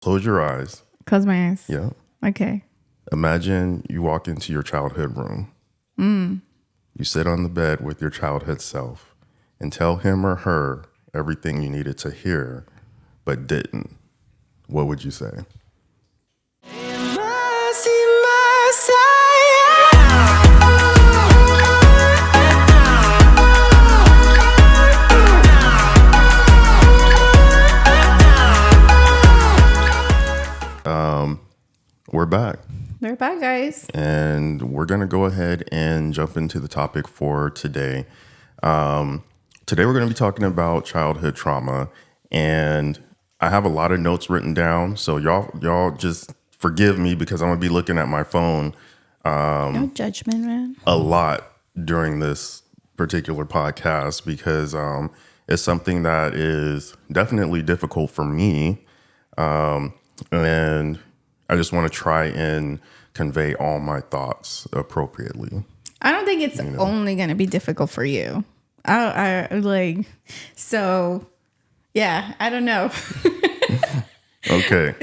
Close your eyes. Close my eyes. Yeah. Okay. Imagine you walk into your childhood room. You sit on the bed with your childhood self and tell him or her everything you needed to hear, but didn't. What would you say? We're back. We're back, guys. And we're going to go ahead and jump into the topic for today. Today we're going to be talking about childhood trauma, and I have a lot of notes written down. So y'all just forgive me because I'm going to be looking at my phone No judgment, man. a lot during this particular podcast because it's something that is definitely difficult for me. And I just want to try and convey all my thoughts appropriately. I don't think it's only going to be difficult for you. I don't know. Okay.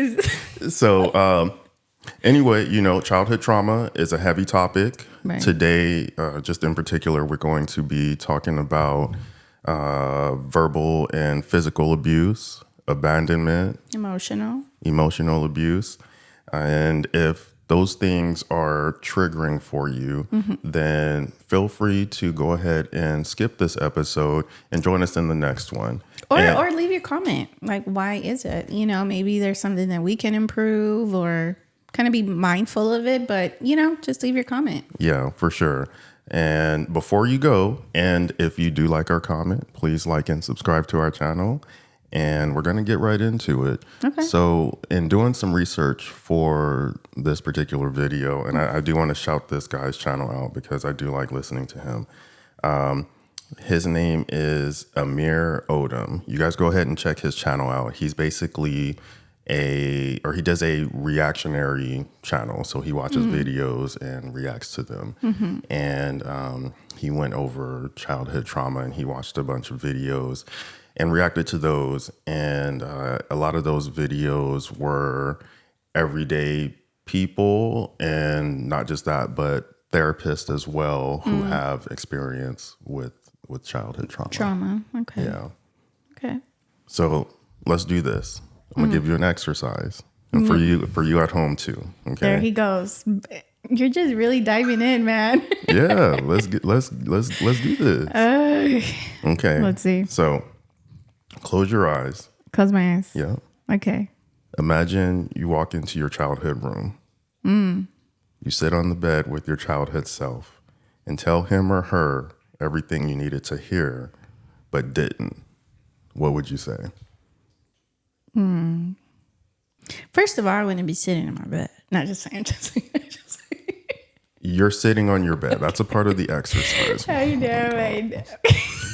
So anyway, childhood trauma is a heavy topic. Right. Today, just in particular, we're going to be talking about verbal and physical abuse, abandonment, emotional abuse. And if those things are triggering for you, then feel free to go ahead and skip this episode and join us in the next one. Or leave your comment. Like, why is it? Maybe there's something that we can improve or kind of be mindful of it. But, just leave your comment. Yeah, for sure. And before you go, and if you do like our comment, please like and subscribe to our channel. And we're going to get right into it. Okay. So in doing some research for this particular video, and I do want to shout this guy's channel out because I do like listening to him. His name is Amir Odom. You guys go ahead and check his channel out. He's basically he does a reactionary channel. So he watches videos and reacts to them. And he went over childhood trauma and he watched a bunch of videos and reacted to those. And a lot of those videos were everyday people, and not just that, but therapists as well who have experience with childhood trauma. Okay. Yeah. Okay. So let's do this. I'm gonna give you an exercise, and for you at home too. Okay. There he goes. You're just really diving in, man. Yeah. Let's do this. Okay. Let's see. So close your eyes. Close my eyes. Yeah. Okay. Imagine you walk into your childhood room. You sit on the bed with your childhood self and tell him or her everything you needed to hear, but didn't. What would you say? First of all, I wouldn't be sitting in my bed. Not just saying. You're sitting on your bed. That's a part of the exercise. I know.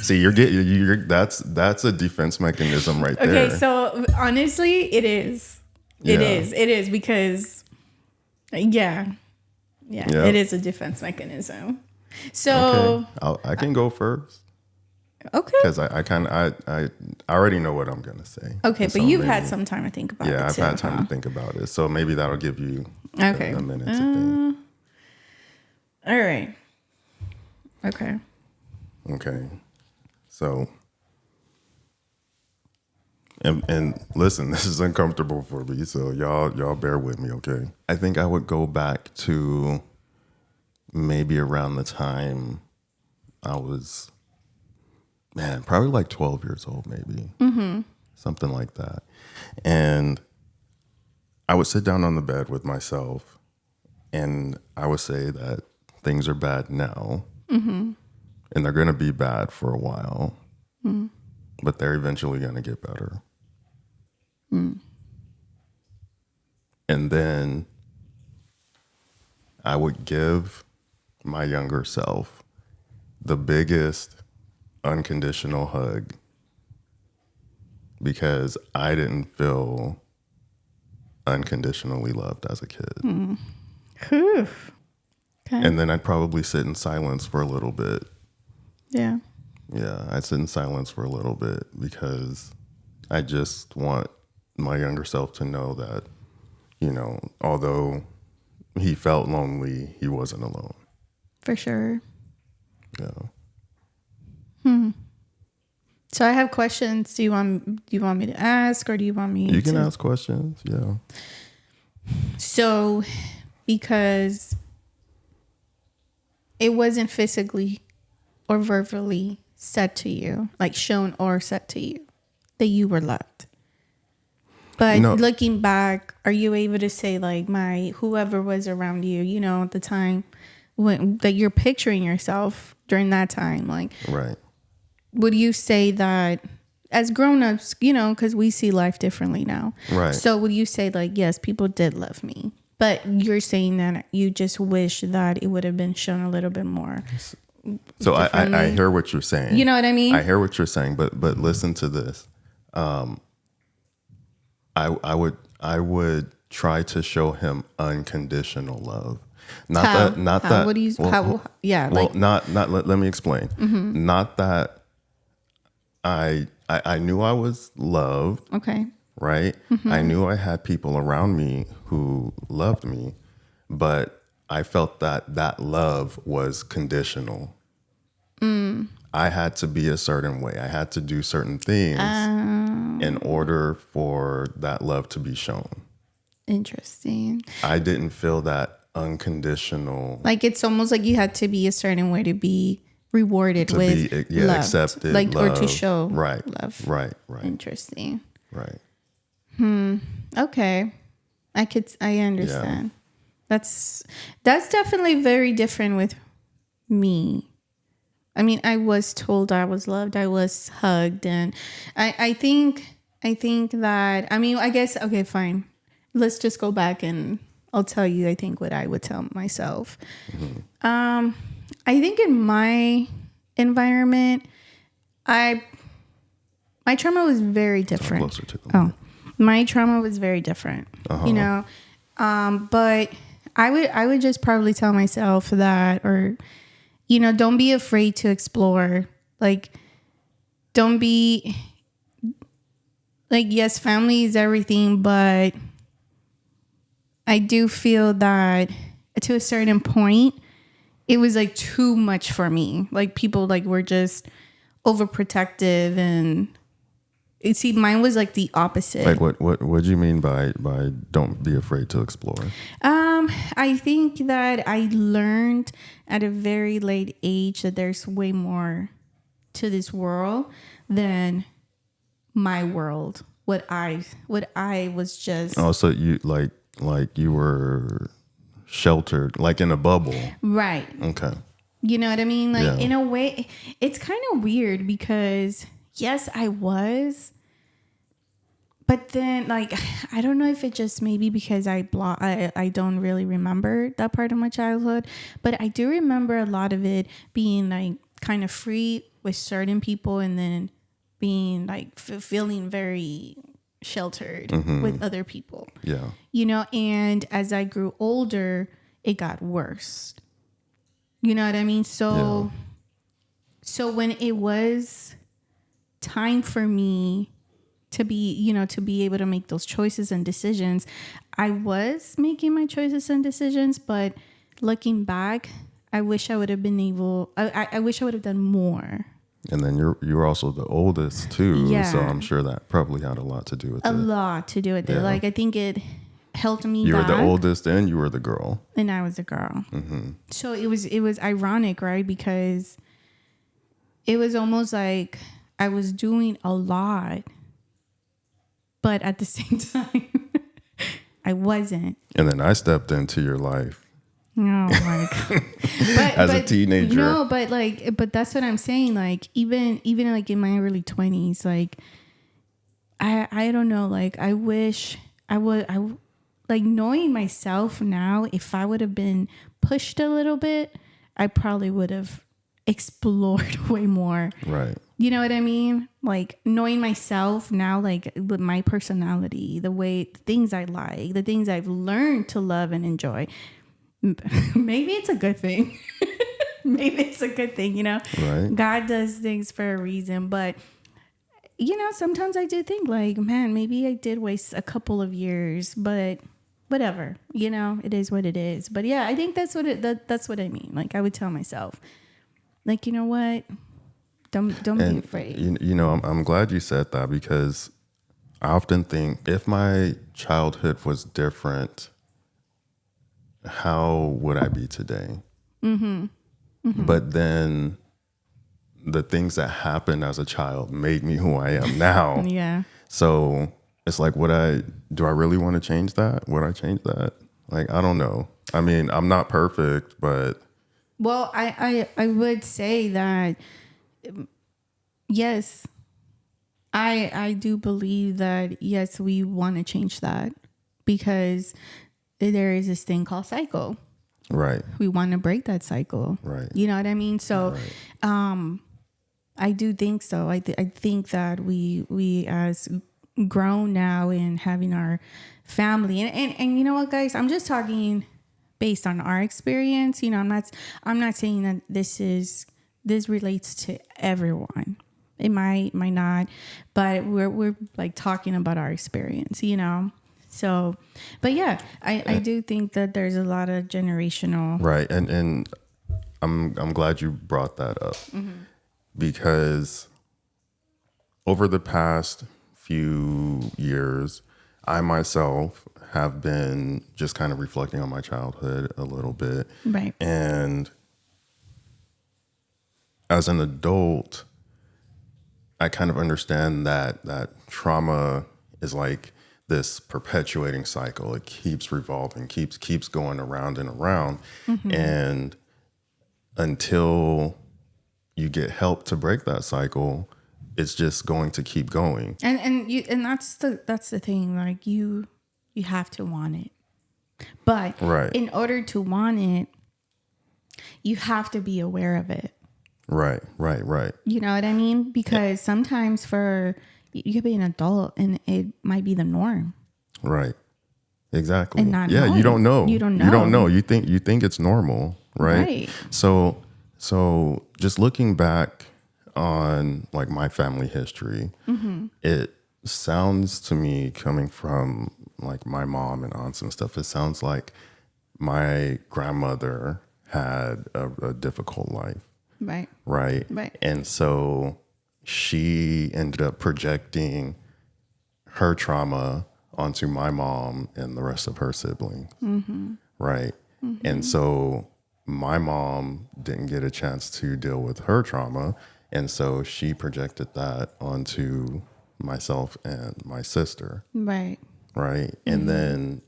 See, that's a defense mechanism right there. Okay, so honestly, it is. It is because, yeah, it is a defense mechanism. So I can go first. Okay. Because I already know what I'm gonna say. Okay, and but so you've had some time to think about it. Yeah, I've too, had time to think about it. So maybe that'll give you a minute to think. All right. Okay. Okay. So, and listen, this is uncomfortable for me, so y'all bear with me, okay? I think I would go back to maybe around the time I was, probably like 12 years old, maybe. Something like that. And I would sit down on the bed with myself, and I would say that things are bad now, and they're going to be bad for a while, but they're eventually going to get better. And then I would give my younger self the biggest unconditional hug because I didn't feel unconditionally loved as a kid. Whew. Okay. And then I'd probably sit in silence for a little bit. Yeah. Yeah, I'd sit in silence for a little bit because I just want my younger self to know that, although he felt lonely, he wasn't alone. For sure. Yeah. So I have questions. Do you want me to ask, or do you want me You can ask questions. Yeah. So, because it wasn't physically or verbally said to you, like shown or said to you, that you were loved. But looking back, are you able to say, like, whoever was around you, at the time that you're picturing yourself during that time, like, right. Would you say that as grown-ups, because we see life differently now. Right. So would you say, like, yes, people did love me, but you're saying that you just wish that it would have been shown a little bit more. So I hear what you're saying. You know what I mean? I hear what you're saying, but listen to this. I would try to show him unconditional love. Let me explain. Mm-hmm. Not that I knew I was loved. Okay. Right? Mm-hmm. I knew I had people around me who loved me, but I felt that love was conditional. I had to be a certain way. I had to do certain things in order for that love to be shown. Interesting. I didn't feel that unconditional. Like, it's almost like you had to be a certain way to be rewarded with love. Accepted, like, love, or to show right, love. Right. Interesting. Right. Okay. I understand. Yeah. That's definitely very different with me. I mean, I was told I was loved. I was hugged. And I think that, I guess, okay, fine. Let's just go back and I'll tell you, I think, what I would tell myself. Mm-hmm. I think in my environment, my trauma was very different. Closer to the mic. My trauma was very different, but I would just probably tell myself that, or, don't be afraid to explore. Like, don't be like, yes, family is everything, but I do feel that to a certain point, it was like too much for me. Like, people like were just overprotective, and see, mine was like the opposite. Like, what do you mean by don't be afraid to explore? I think that I learned at a very late age that there's way more to this world than my world. What I was just. Oh, so you like you were sheltered, like in a bubble. Right. Okay. You know what I mean? Like, in a way, it's kind of weird because, yes, I was. But then, like, I don't know if it just maybe because I don't really remember that part of my childhood. But I do remember a lot of it being, like, kind of free with certain people, and then being, like, feeling very sheltered with other people. Yeah. And as I grew older, it got worse. You know what I mean? So when it was time for me to be able to make those choices and decisions, I was making my choices and decisions, but looking back, I wish I would have been able, I wish I would have done more. And then you're also the oldest too. Yeah. So I'm sure that probably had a lot to do with it. Yeah. Like, I think it helped me. You were the oldest and you were the girl. And I was the girl. Mm-hmm. So it was ironic, right? Because it was almost like I was doing a lot, but at the same time, I wasn't. And then I stepped into your life. Oh my God. As a teenager. No, but that's what I'm saying. Like, even like in my early 20s, like, I don't know, like, I wish I like, knowing myself now, if I would have been pushed a little bit, I probably would have explored way more. Right. You know what I mean? Like, knowing myself now, like, with my personality, the things I like, the things I've learned to love and enjoy. Maybe it's a good thing. Maybe it's a good thing, Right. God does things for a reason, but sometimes I do think like, man, maybe I did waste a couple of years, but whatever, it is what it is. But yeah, I think that's that's what I mean. Like I would tell myself, like, you know what? Don't be afraid. I'm glad you said that, because I often think, if my childhood was different, how would I be today? Mm-hmm. Mm-hmm. But then the things that happened as a child made me who I am now. Yeah. So it's like, do I really want to change that? Would I change that? Like, I don't know. I mean, I'm not perfect, but. Well, I would say that, yes, I do believe that, yes, we want to change that, because there is this thing called cycle. Right. We want to break that cycle. Right. You know what I mean? So, right. I do think so. I think that we as grown now and having our family, and you know what, guys, I'm just talking based on our experience. I'm not saying that this relates to everyone. It might not, but we're like talking about our experience, So, but yeah, I do think that there's a lot of generational. Right. And I'm glad you brought that up, because over the past few years, I myself have been just kind of reflecting on my childhood a little bit. Right. And as an adult, I kind of understand that trauma is like this perpetuating cycle. It keeps revolving, keeps going around and around. And until you get help to break that cycle, it's just going to keep going. And that's the thing. Like you have to want it, but Right. in order to want it, you have to be aware of it. Right. You know what I mean? Because sometimes you could be an adult and it might be the norm. Right. Exactly. And not you don't know. You don't know. You don't know. You think it's normal, right? Right. So just looking back on like my family history, it sounds to me, coming from like my mom and aunts and stuff, it sounds like my grandmother had a difficult life. Right. Right. Right. And so she ended up projecting her trauma onto my mom and the rest of her siblings. Right. And so my mom didn't get a chance to deal with her trauma. And so she projected that onto myself and my sister. Right. Right. And then,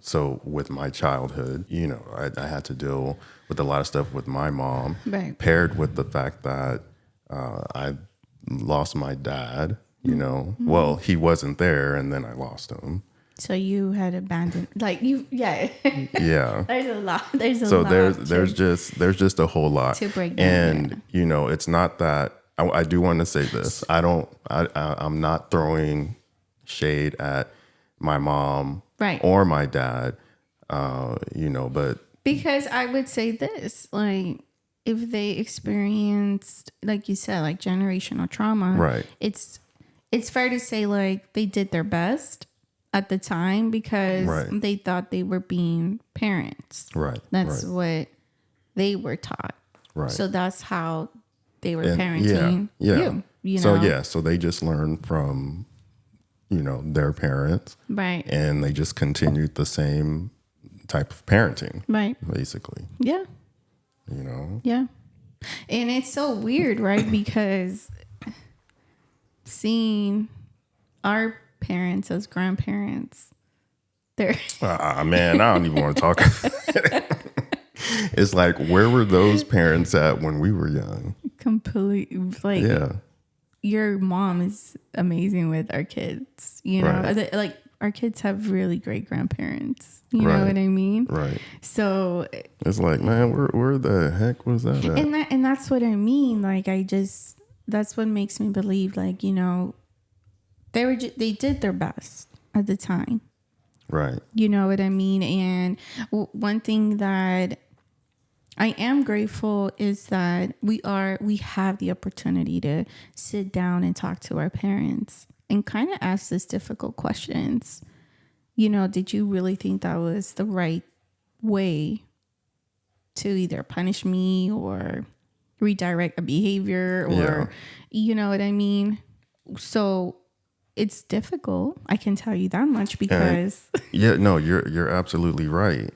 so with my childhood, I had to deal with a lot of stuff with my mom, Right. paired with the fact that I lost my dad, well, he wasn't there, and then I lost him. So you had abandoned, like yeah. Yeah. There's a lot. There's a So lot. there's just a whole lot to break down. And, it's not that I do want to say this. I'm not throwing shade at my mom, right, or my dad, but because I would say this, like, if they experienced, like you said, like generational trauma, right, it's fair to say like they did their best at the time because they thought they were being parents. Right. That's what they were taught. Right. So that's how they were parenting you. So they just learned from their parents, right, and they just continued the same type of parenting, right, basically. Yeah. Yeah. And it's so weird, right? Because seeing our parents as grandparents, they're man, I don't even want to talk. It's like, where were those parents at when we were young? Completely, like, yeah. Your mom is amazing with our kids, right. Like our kids have really great grandparents. You know what I mean? Right. So it's like, man, where the heck was that at? And that's what I mean. Like, that's what makes me believe, like, they did their best at the time. Right. You know what I mean? And one thing that I am grateful is that we have the opportunity to sit down and talk to our parents and kind of ask this difficult questions. Did you really think that was the right way to either punish me or redirect a behavior, or you know what I mean? So it's difficult. I can tell you that much because no, you're absolutely right.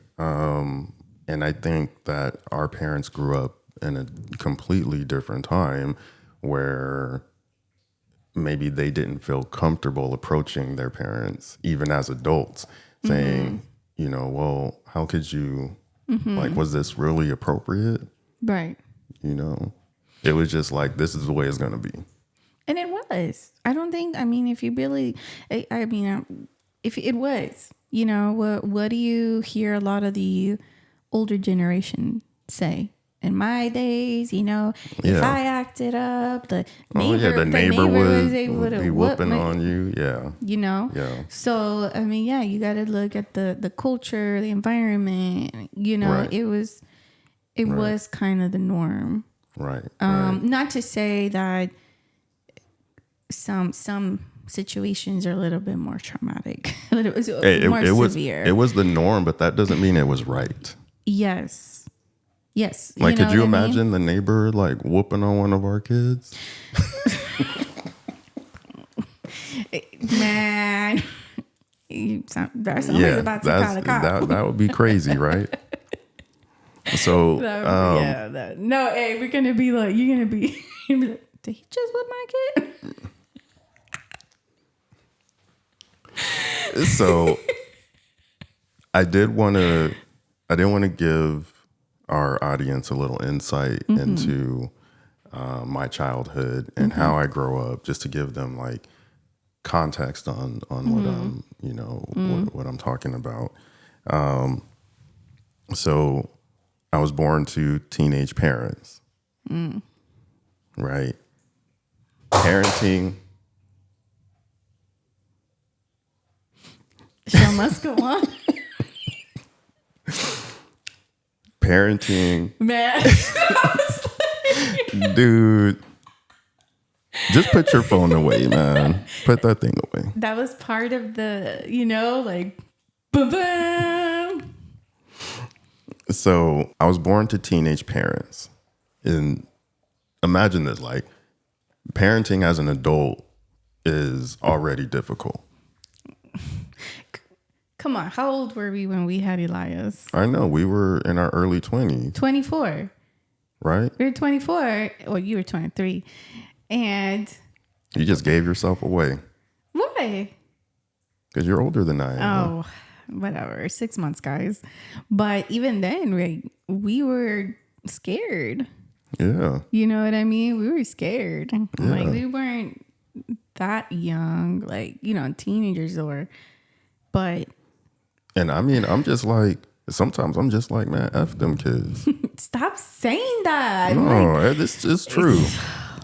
And I think that our parents grew up in a completely different time where maybe they didn't feel comfortable approaching their parents, even as adults, saying, well, how could you, like, was this really appropriate? right. It was just like, this is the way it's going to be. And it was. I don't think, if you really, if it was, what do you hear a lot of the older generation say? In my days, if I acted up, the neighbor was able to be whoop whooping me, on you. Yeah. Yeah. So, you got to look at the culture, the environment, Right. it was kind of the norm. Right. Not to say that some situations are a little bit more traumatic, a little more severe. It was the norm, but that doesn't mean it was right. Yes. Like, could you imagine the neighbor like whooping on one of our kids? Man, somebody's about to call the cop. That would be crazy, right? So, no, hey, we're gonna be like, you're gonna be like, did he just whip my kid? So I didn't want to give our audience a little insight into my childhood and how I grow up, just to give them like context on what what I'm talking about. So I was born to teenage parents, right? Parenting. Show must go on. Parenting, man. Dude, just put your phone away, man. Put that thing away. That was part of the, like, boom, boom. So I was born to teenage parents, and imagine this: like, parenting as an adult is already difficult. Come on, how old were we when we had Elias? I know, we were in our early 20s. 24. Right? We were 24, or you were 23. And you just gave yourself away. Why? Because you're older than I am. Oh, whatever. 6 months, guys. But even then, we were scared. Yeah. You know what I mean? We were scared. Yeah. Like, we weren't that young, like, teenagers but. And I'm just like, sometimes I'm just like, man, F them kids. Stop saying that. No, it's true.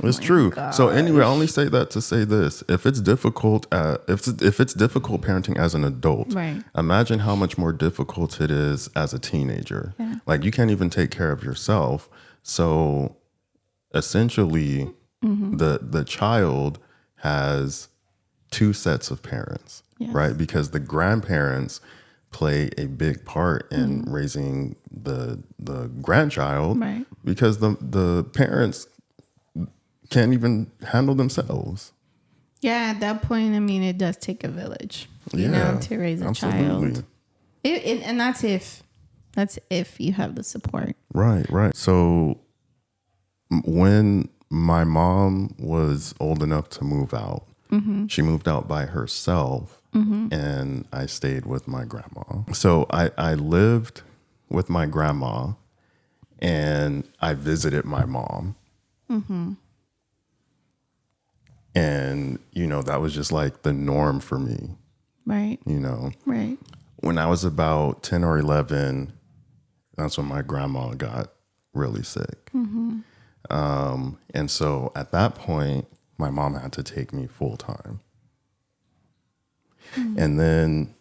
It's true. Gosh. So anyway, I only say that to say this: if it's difficult, if it's difficult parenting as an adult, right, imagine how much more difficult it is as a teenager. Yeah. Like, you can't even take care of yourself. So essentially, the child has two sets of parents, yes, right? Because the grandparents play a big part in raising the grandchild, right, because the parents can't even handle themselves. Yeah, at that point, it does take a village, to raise a absolutely. child. And that's if you have the support. Right. So when my mom was old enough to move out, she moved out by herself, and I stayed with my grandma. So I lived with my grandma, and I visited my mom. And, that was just like the norm for me. Right. Right. When I was about 10 or 11, that's when my grandma got really sick. And so at that point, my mom had to take me full time. And then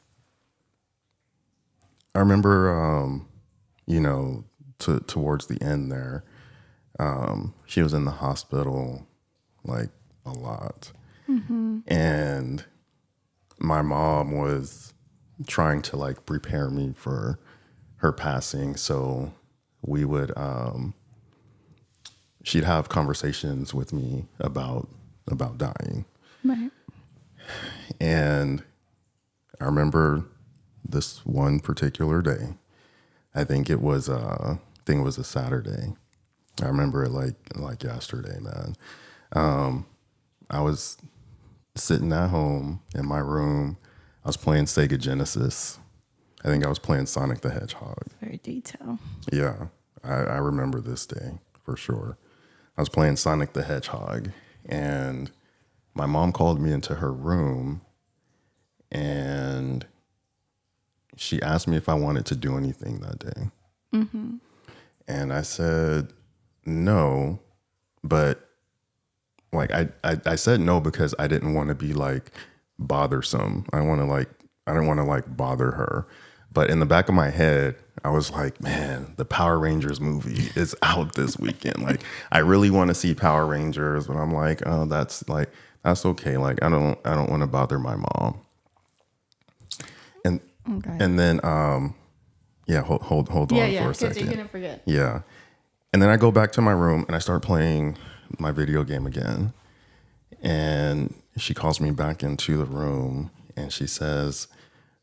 I remember, towards the end there, she was in the hospital like a lot. And my mom was trying to like prepare me for her passing. So we would, she'd have conversations with me about dying. Right. And I remember this one particular day. I think it was a Saturday. I remember it like yesterday, man. I was sitting at home in my room. I was playing Sega Genesis. I think I was playing Sonic the Hedgehog. Very detailed. Yeah, I remember this day for sure. I was playing Sonic the Hedgehog, and my mom called me into her room, and she asked me if I wanted to do anything that day. And I said no, but like I said no because I didn't want to be like bothersome. I didn't want to like bother her. But in the back of my head, I was like, man, the Power Rangers movie is out this weekend. Like, I really want to see Power Rangers, but I'm like, oh, that's okay. Like, I don't want to bother my mom. And Okay. and then yeah, hold on for a second. You're gonna forget. Yeah. And then I go back to my room and I start playing my video game again. And she calls me back into the room and she says,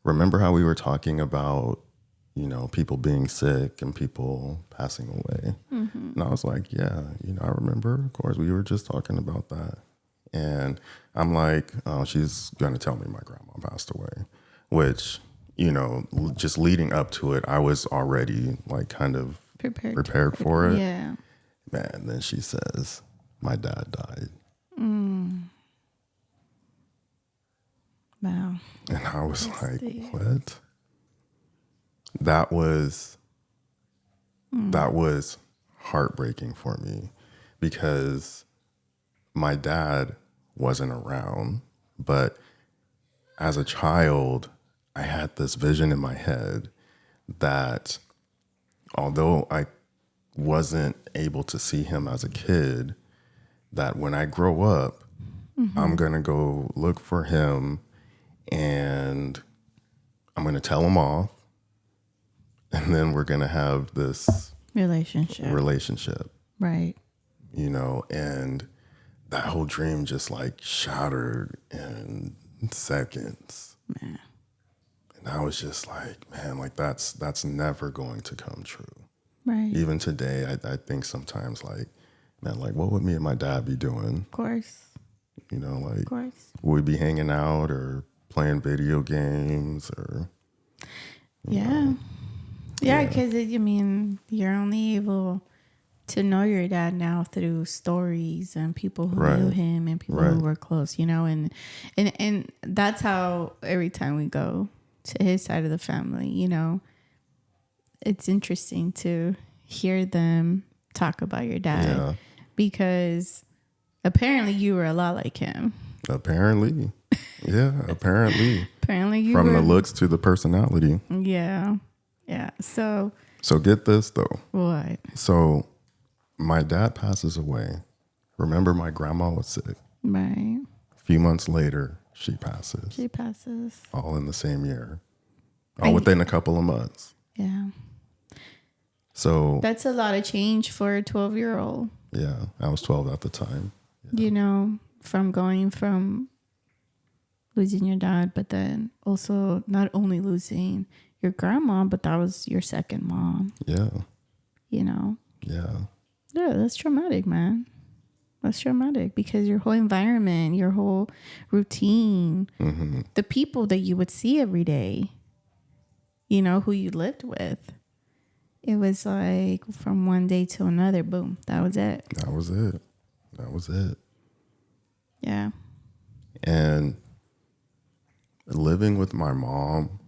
remember how we were talking about, people being sick and people passing away? And I was like, yeah, I remember. Of course, we were just talking about that. And I'm like, oh, she's going to tell me my grandma passed away, which, just leading up to it, I was already like kind of prepared for it. Yeah. Man, then she says, my dad died. Wow. And I was like, what? That was heartbreaking for me because my dad wasn't around. But as a child, I had this vision in my head that although I wasn't able to see him as a kid, that when I grow up, I'm going to go look for him and I'm going to tell him off. And then we're going to have this relationship. Right. And that whole dream just like shattered in seconds. Man. And I was just like, man, like that's never going to come true. Right. Even today, I think sometimes like, man, like what would me and my dad be doing? Of course. Like, of course. Would we be hanging out or playing video games or? Yeah. Yeah, because you're only able to know your dad now through stories and people who knew him and people who were close, and that's how every time we go to his side of the family, it's interesting to hear them talk about your dad because apparently you were a lot like him. Apparently. Yeah, apparently. Apparently you From the looks to the personality. Yeah. Yeah. So get this though. What? So my dad passes away. Remember my grandma was sick. Right. A few months later, she passes. All in the same year. All within a couple of months. Yeah. So that's a lot of change for a 12-year-old. Yeah. I was 12 at the time. Yeah. From going from losing your dad, but then also not only losing your grandma, but that was your second mom. Yeah. Yeah. Yeah, that's traumatic, man. That's traumatic because your whole environment, your whole routine, the people that you would see every day, who you lived with. It was like from one day to another, boom, that was it. That was it. Yeah. And living with my mom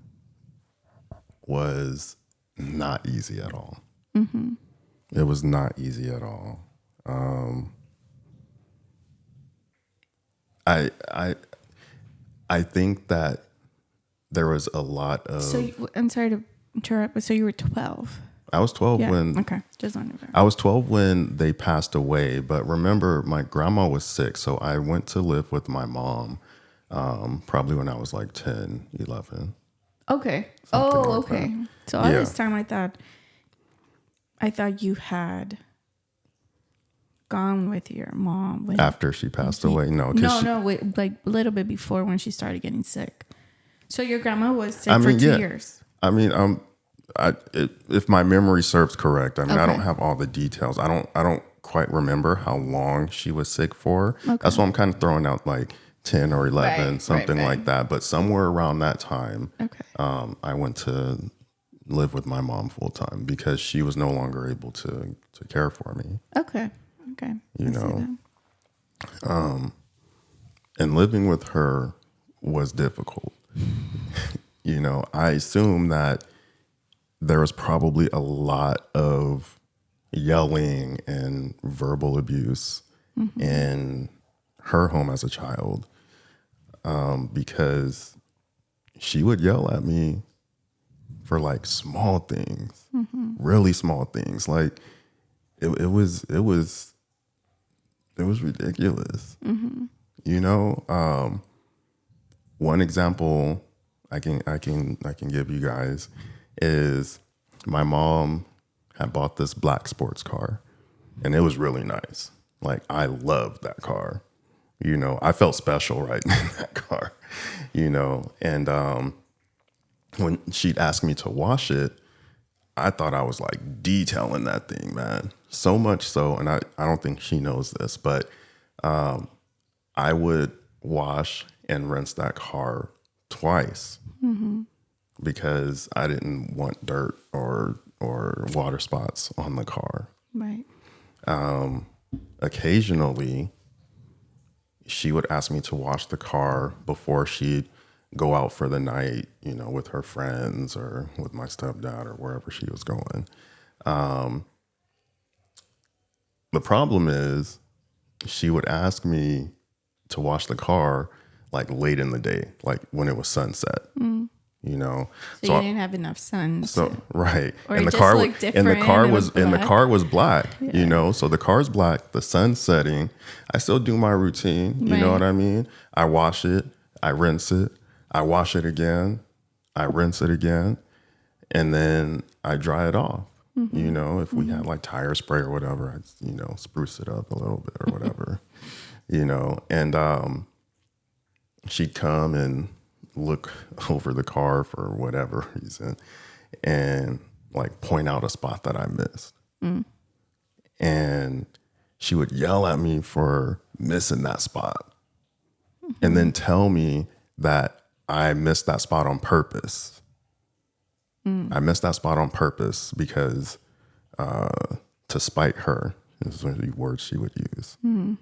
was not easy at all. It was not easy at all. I think that there was a lot of. So I'm sorry to interrupt, but so you were 12. I was 12 Yeah. when Okay. Just wondering. I was 12 when they passed away, but remember my grandma was sick, so I went to live with my mom probably when I was like 10, 11. Okay. Something Oh, like okay. that. So all this time I thought you had gone with your mom when After she passed away. No, wait, like a little bit before when she started getting sick. So your grandma was sick I for mean, 2 yeah. years. I mean, if my memory serves correct, I mean, I Okay. don't have all the details. I don't quite remember how long she was sick for. Okay. That's why I'm kind of throwing out like 10 or 11, Right, something right. like that. But somewhere around that time, Okay. I went to live with my mom full time because she was no longer able to care for me. Okay. Okay. You I see know, that. and living with her was difficult. You know, I assume that there was probably a lot of yelling and verbal abuse in her home as a child, because she would yell at me for like small things, really small things. Like it was ridiculous. You know, one example I can give you guys is my mom had bought this black sports car, and it was really nice. Like I loved that car. You know, I felt special riding in that car. You know, and when she'd ask me to wash it, I thought I was like detailing that thing, man. So much so, and I don't think she knows this, but I would wash and rinse that car twice because I didn't want dirt or water spots on the car. Right. Occasionally, she would ask me to wash the car before she'd go out for the night, you know, with her friends or with my stepdad or wherever she was going. The problem is she would ask me to wash the car like late in the day, like when it was sunset. You know, So you didn't have enough sun. right, Or and it the just car looked and the different car and it was was and the black. car was black. Yeah. You know, so the car's black, the sun's setting. I still do my routine. You know Right. what I mean? I wash it, I rinse it, I wash it again, I rinse it again, and then I dry it off. You know, if we had like tire spray or whatever, I'd spruce it up a little bit or whatever. You know, and she'd come and look over the car for whatever reason and like point out a spot that I missed. And she would yell at me for missing that spot and then tell me that I missed that spot on purpose. I missed that spot on purpose because to spite her is the words she would use. And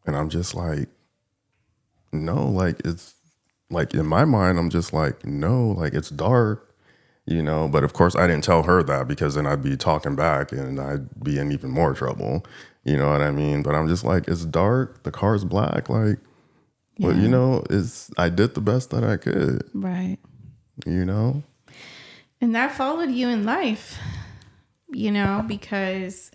I'm just like, no, like it's like in my mind, I'm just like, no, like it's dark, you know. But of course, I didn't tell her that because then I'd be talking back and I'd be in even more trouble. You know what I mean? But I'm just like, it's dark. The car's black. Like, well, you know, I did the best that I could. Right. You know? And that followed you in life, you know, because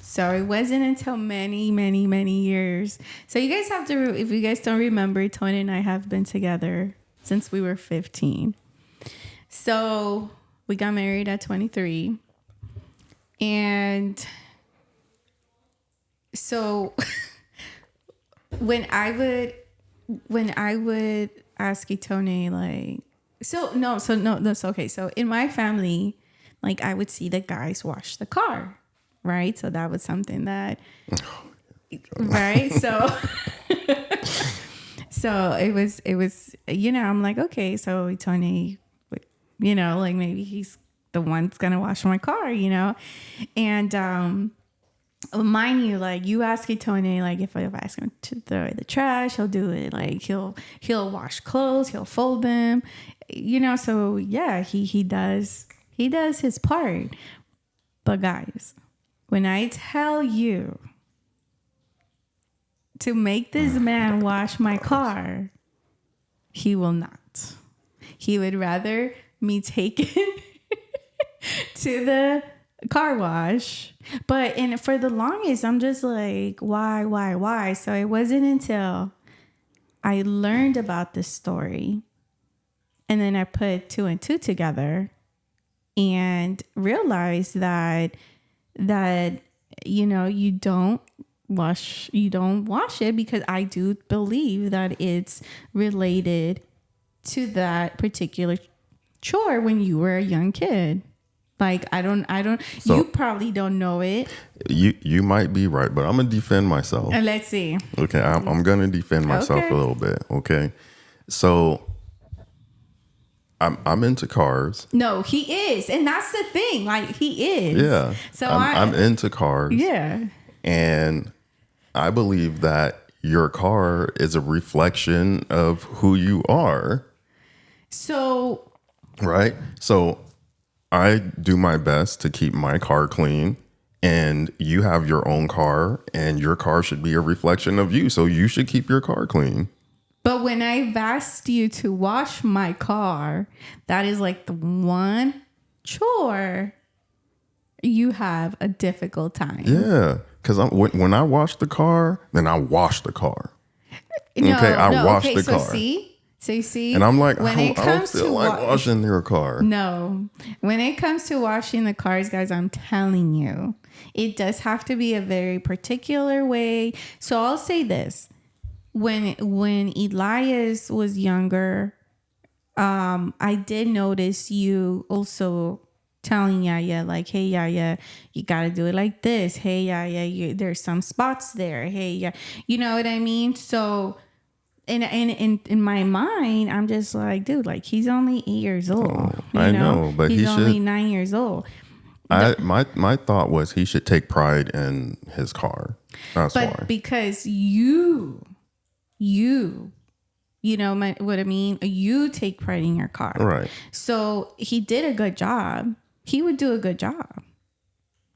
so it wasn't until many, many, many years. So you guys have to, if you guys don't remember, Tony and I have been together since we were 15. So we got married at 23. And so when I would ask Tony, like, no, that's okay. So in my family, like I would see the guys wash the car, right? So that was something that, right? So, so it was, you know, I'm like, okay, so Tony, you know, like maybe he's the one that's gonna wash my car, you know? And, mind you, like you ask Tony, like if I ask him to throw away the trash, he'll do it. Like he'll wash clothes, he'll fold them, you know. So yeah, he does his part. But guys, when I tell you to make this man wash my car, he will not. He would rather me take it to the car wash. But and for the longest, I'm just like, why? So it wasn't until I learned about this story, and then I put two and two together, and realized that you don't wash it, because I do believe that it's related to that particular chore when you were a young kid. Like I don't So you probably don't know it. you might be right, but I'm gonna defend myself. And let's see. Okay, I'm gonna defend myself Okay. a little bit. Okay, so I'm into cars. No, he is. And that's the thing. Like he is. Yeah, So I'm into cars. yeah. And I believe that your car is a reflection of who you are, So right? So I do my best to keep my car clean, and you have your own car, and your car should be a reflection of you. So you should keep your car clean. but when I've asked you to wash my car, that is like the one chore you have a difficult time. Yeah, because when I wash the car, then I wash the car. No, Okay, I no, wash okay, the so car. So you see, And I'm like, when it I don't comes feel to like washing your car. no, when it comes to washing the cars, guys, I'm telling you, it does have to be a very particular way. So I'll say this: when Elias was younger, I did notice you also telling Yaya like, "Hey Yaya, you gotta do it like this. Hey Yaya, there's some spots there. Hey, yeah, you know what I mean." So, in my mind, I'm just like, dude, like he's only 8 years old. I know, but he's he only should. 9 years old. My thought was he should take pride in his car. That's But why. because you know what I mean? You take pride in your car. Right. So he did a good job. He would do a good job.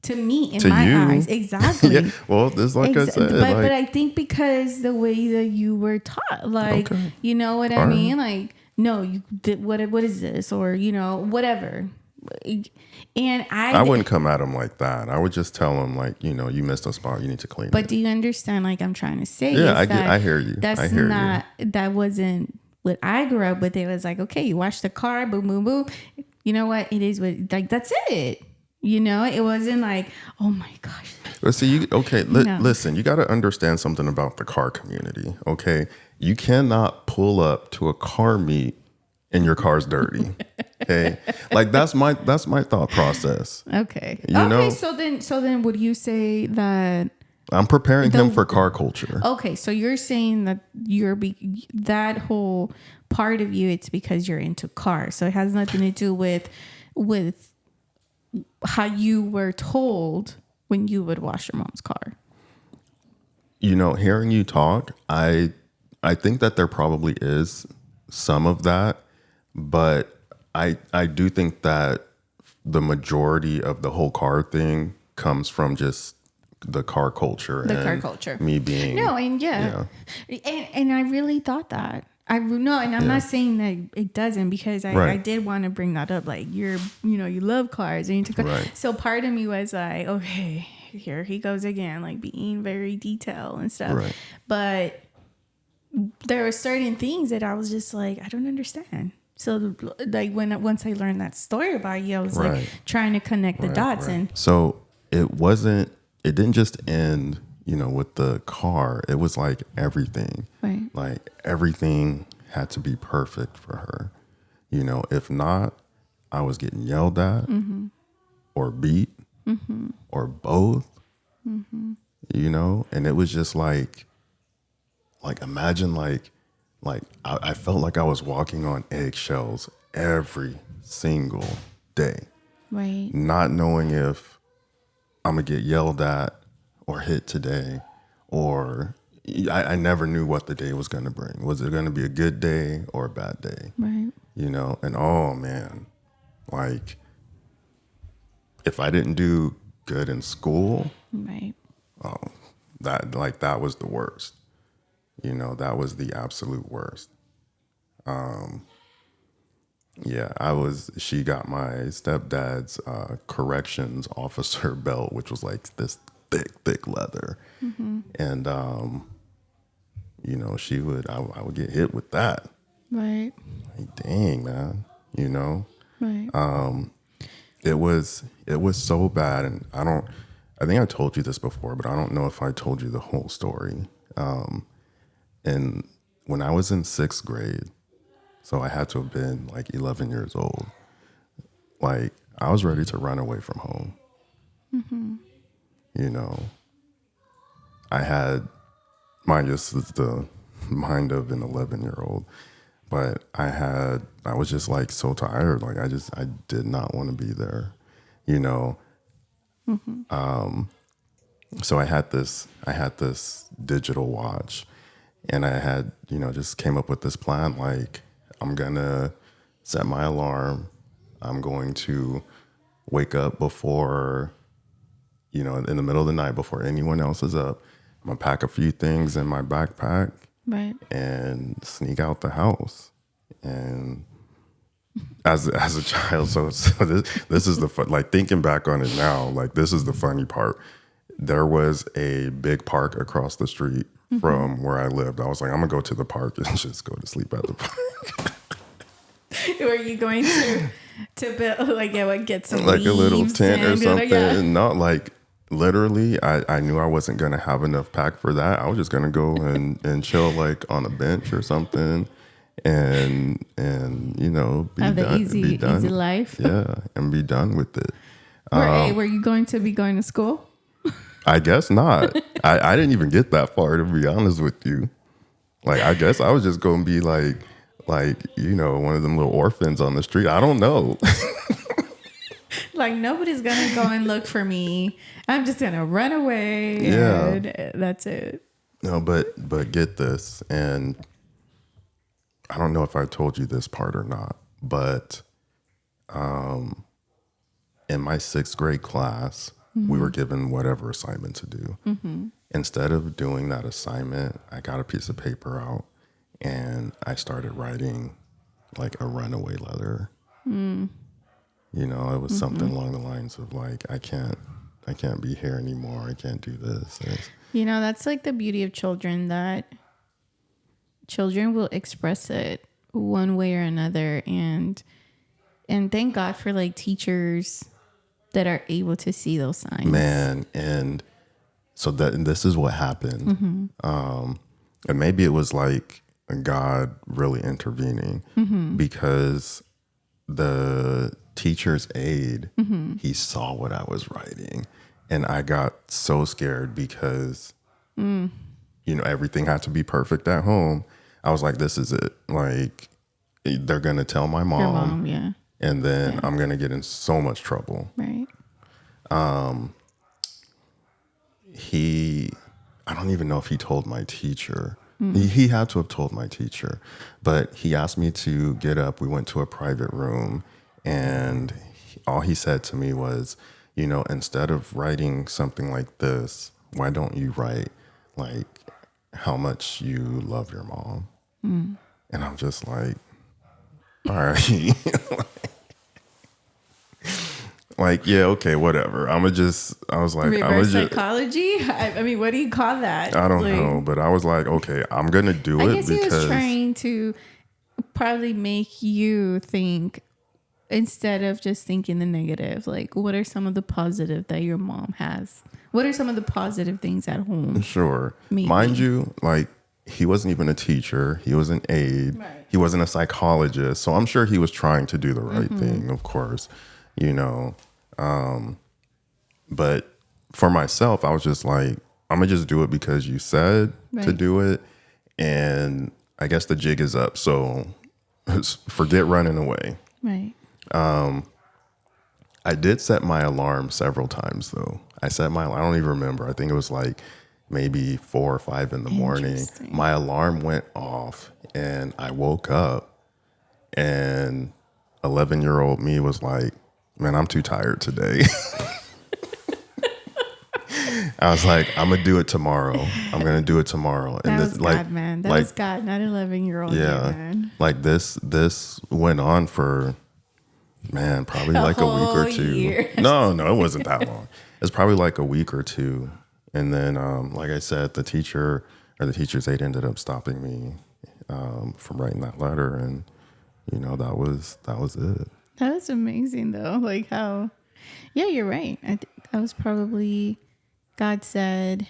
To me, in To my you? eyes. Exactly. Yeah. Well, just like I said, but I think because the way that you were taught, like, Okay. you know what I All right. mean? Like, no, you did what is this? Or, whatever. And I wouldn't come at him like that. I would just tell him, like, you missed a spot. You need to clean But it. do you understand? Like I'm trying to say, Yeah, is that I hear you. That's I hear not. That wasn't what I grew up with. It was like, okay, you wash the car, boom, boom, boom. You know what? It is what. Like that's it. It wasn't like, oh my gosh. But see, No. listen, you got to understand something about the car community, okay? You cannot pull up to a car meet and your car's dirty, okay? Like that's my thought process. Okay. You know? Okay. So then, would you say that? I'm preparing him for car culture. Okay. So you're saying that that whole part of you, it's because you're into cars. So it has nothing to do with how you were told when you would wash your mom's car. Hearing you talk, I think that there probably is some of that, but I do think that the majority of the whole car thing comes from just the car culture. Car culture. Me being No, and and I really thought that. And I'm not saying that it doesn't, because I did want to bring that up. Like you love cars and you took Right. So part of me was like, okay, here he goes again, like being very detailed and stuff. Right. But there were certain things that I was just like, I don't understand. So like once I learned that story about you, I was like trying to connect the dots. Right. And So it didn't just end, with the car. It was like everything. Right. Like everything had to be perfect for her. If not, I was getting yelled at or beat or both. And it was just like imagine like I felt like I was walking on eggshells every single day, right. not knowing if I'm gonna get yelled at or hit today, or I never knew what the day was gonna bring. Was it gonna be a good day or a bad day? Right. And oh man, like if I didn't do good in school, Right. that was the worst. That was the absolute worst. Yeah, she got my stepdad's corrections officer belt, which was like this thick leather. And, I would get hit with that. Right. Like, dang, man, Right. it was so bad. And I think I told you this before, but I don't know if I told you the whole story. And when I was in 6th grade, so I had to have been like 11 years old. Like, I was ready to run away from home. You know, I had, mind you, this is the mind of an 11-year-old, but I was just like so tired. Like, I did not want to be there, you know. So I had this digital watch, and I had, just came up with this plan. Like, I'm gonna set my alarm. I'm going to wake up before, in the middle of the night before anyone else is up. I'm gonna pack a few things in my backpack Right. and sneak out the house. And as a child, so this is the fun. Like, thinking back on it now, like, this is the funny part. There was a big park across the street from where I lived. I was like, I'm gonna go to the park and just go to sleep at the park. Were you going to build get some Like a little leaves tent or and something? yeah. Not like literally. I knew I wasn't gonna have enough pack for that. I was just gonna go and chill like on a bench or something, and be Have the done. easy life. Yeah, and be done with it. Were you going to be going to school? I guess not. I didn't even get that far, to be honest with you. Like, I guess I was just gonna be like one of them little orphans on the street. I don't know. Like, nobody's gonna go and look for me. I'm just gonna run away. Yeah. And that's it. No, but get this, and I don't know if I told you this part or not, but in my 6th grade class, we were given whatever assignment to do. Instead of doing that assignment, I got a piece of paper out and I started writing like a runaway letter. It was something along the lines of like, I can't be here anymore. I can't do this. That's like the beauty of children, that children will express it one way or another. And thank God for like teachers that are able to see those signs. Man, and so this is what happened. And maybe it was like God really intervening, because the teacher's aide, he saw what I was writing, and I got so scared because everything had to be perfect at home. I was like, this is it. Like, they're gonna tell my mom. Your mom, yeah. And then I'm gonna get in so much trouble. Right. I don't even know if he told my teacher. He had to have told my teacher, but he asked me to get up. We went to a private room, and all he said to me was, instead of writing something like this, why don't you write like how much you love your mom? And I'm just like, all right. Like, yeah, okay, whatever. I was like, Reverse psychology? I mean, what do you call that? I don't know, but I was like, okay, I'm going to do it I guess he because was trying to probably make you think, instead of just thinking the negative, like, what are some of the positive that your mom has? What are some of the positive things at home? Sure. Maybe. Mind you, like, he wasn't even a teacher. He was an aide. Right. He wasn't a psychologist. So I'm sure he was trying to do the right thing, of course, but for myself, I was just like, I'm going to just do it because you said to do it. And I guess the jig is up. So forget running away. Right. I did set my alarm several times, though. I don't even remember. I think it was like maybe 4 or 5 in the morning. My alarm went off and I woke up, and 11-year-old me was like, man, I'm too tired today. I was like, I'm gonna do it tomorrow. I'm gonna do it tomorrow. And That this, was like, God, man. That like, was God, not 11-year-old you, yeah, man. like this went on for, man, probably A like a week or whole two. year. No, it wasn't that long. It's probably like a week or two. And then, like I said, the teacher's aide ended up stopping me from writing that letter, and that was it. That was amazing, though. Like how, yeah, you're right. I think that was probably God said.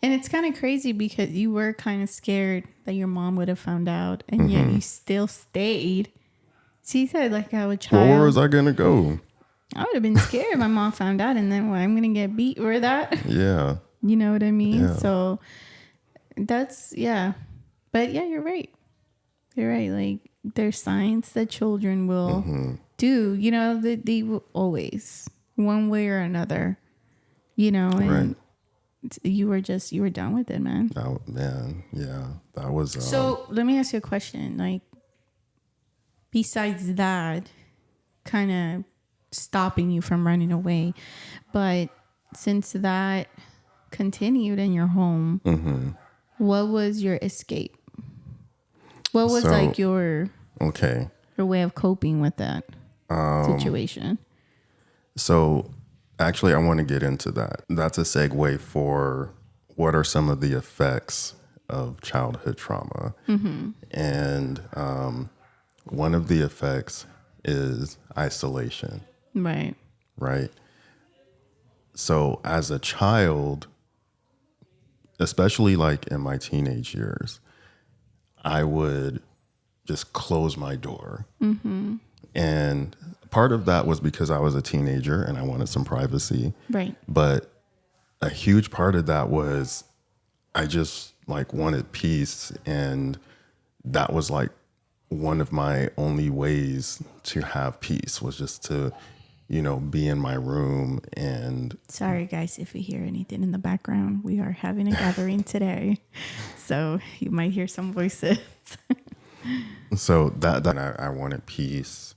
And it's kind of crazy because you were kind of scared that your mom would have found out, and yet you still stayed. She said, like, how a Well, where child, was I gonna go? I would have been scared if my mom found out, and then I'm going to get beat or that. Yeah, You know what I mean? yeah, So that's, yeah. But yeah, you're right. You're right. Like, there's signs that children will do, they will always, one way or another, and right. you were done with it, man. Oh man, yeah, that was. So let me ask you a question. Like, besides that, kind of stopping you from running away, but since that continued in your home, what was your escape? What was So, like your okay. way of coping with that situation? So, actually, I want to get into that. That's a segue for what are some of the effects of childhood trauma. And one of the effects is isolation, Right. right? So, as a child, especially like in my teenage years, I would just close my door. And part of that was because I was a teenager and I wanted some privacy. Right. But a huge part of that was I just like wanted peace. And that was like one of my only ways to have peace was just to, be in my room. And Sorry, guys, if you hear anything in the background. We are having a gathering today. So you might hear some voices. so that I wanted peace.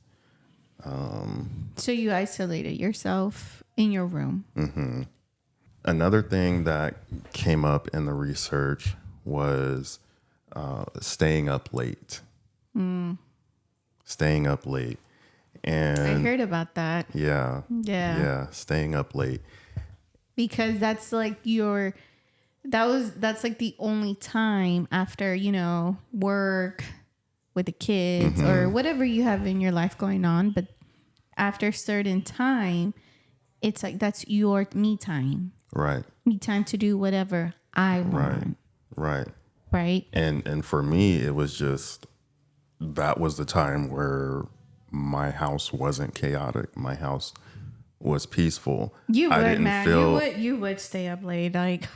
So you isolated yourself in your room. Another thing that came up in the research was staying up late. Staying up late. And I heard about that. yeah. Yeah. Yeah. Staying up late. Because that's like that's like the only time after, work with the kids or whatever you have in your life going on. But after a certain time, it's like that's your me time. Right. Me time to do whatever I want. Right. Right. And for me, it was just that was the time where my house wasn't chaotic. My house was peaceful. You would, I didn't man. feel You would stay up late. Like,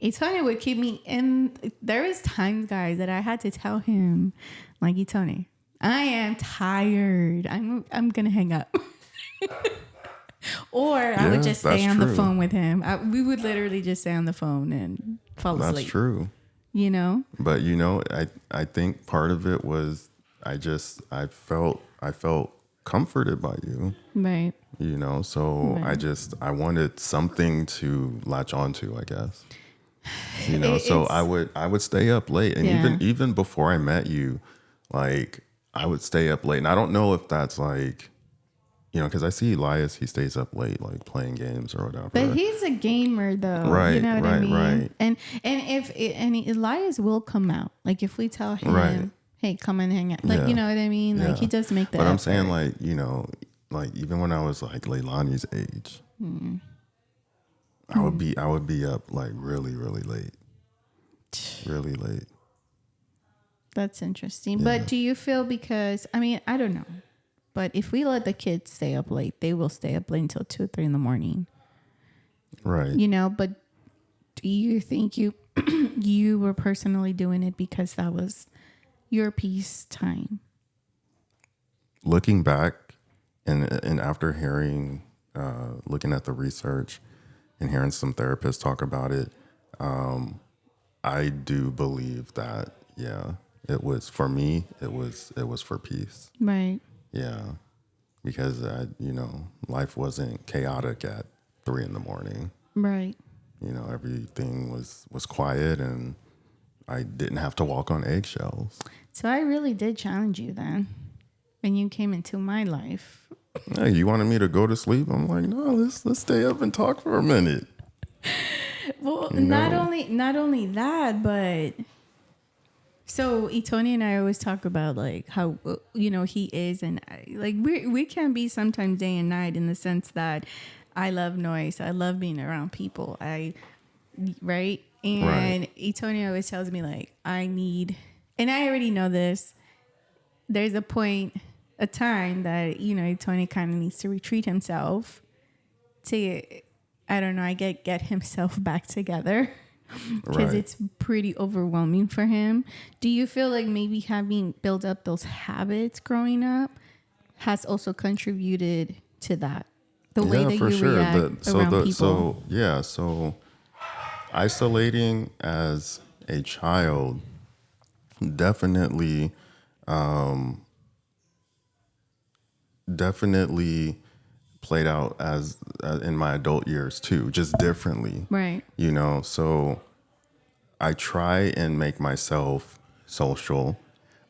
Itone would keep me in. There was times, guys, that I had to tell him, like, Itone, I am tired. I'm gonna hang up. Or I would just stay on the phone with him. We would literally just stay on the phone and fall asleep. That's true. But I think part of it was I felt comforted by you. Right. So Right. I wanted something to latch onto, I guess. So I would stay up late, and Yeah. even before I met you, like I would stay up late. And I don't know if that's like, because I see Elias, he stays up late, like playing games or whatever. But he's a gamer, though. Right, You know what I right, mean? right. And Elias will come out. Like if we tell him, Right. hey, come and hang out. Like, Yeah. you know what I mean? Like Yeah. he does make that. But I'm saying like, like even when I was like Leilani's age, I would be up like really, really late. Really late. That's interesting. Yeah. But do you feel because, I mean, I don't know. But if we let the kids stay up late, they will stay up late until 2 or 3 in the morning. Right. But do you think you were personally doing it because that was your peace time? Looking back and after hearing, looking at the research and hearing some therapists talk about it, I do believe that, yeah, it was for me, it was for peace. Right. Yeah. Because, life wasn't chaotic at 3 in the morning. Right. everything was quiet and I didn't have to walk on eggshells. So I really did challenge you then when you came into my life. Hey, you wanted me to go to sleep? I'm like, no, let's stay up and talk for a minute. Well, not only that, but so Tony and I always talk about like how he is, and like we can be sometimes day and night in the sense that I love noise, I love being around people, right, and Tony always tells me like I need, and I already know this. There's a time that Tony kind of needs to retreat himself to, I don't know, I get himself back together. Because it's pretty overwhelming for him. Do you feel like maybe having built up those habits growing up has also contributed to that? The way that you react around people? So isolating as a child definitely played out as in my adult years too, just differently. Right. So I try and make myself social,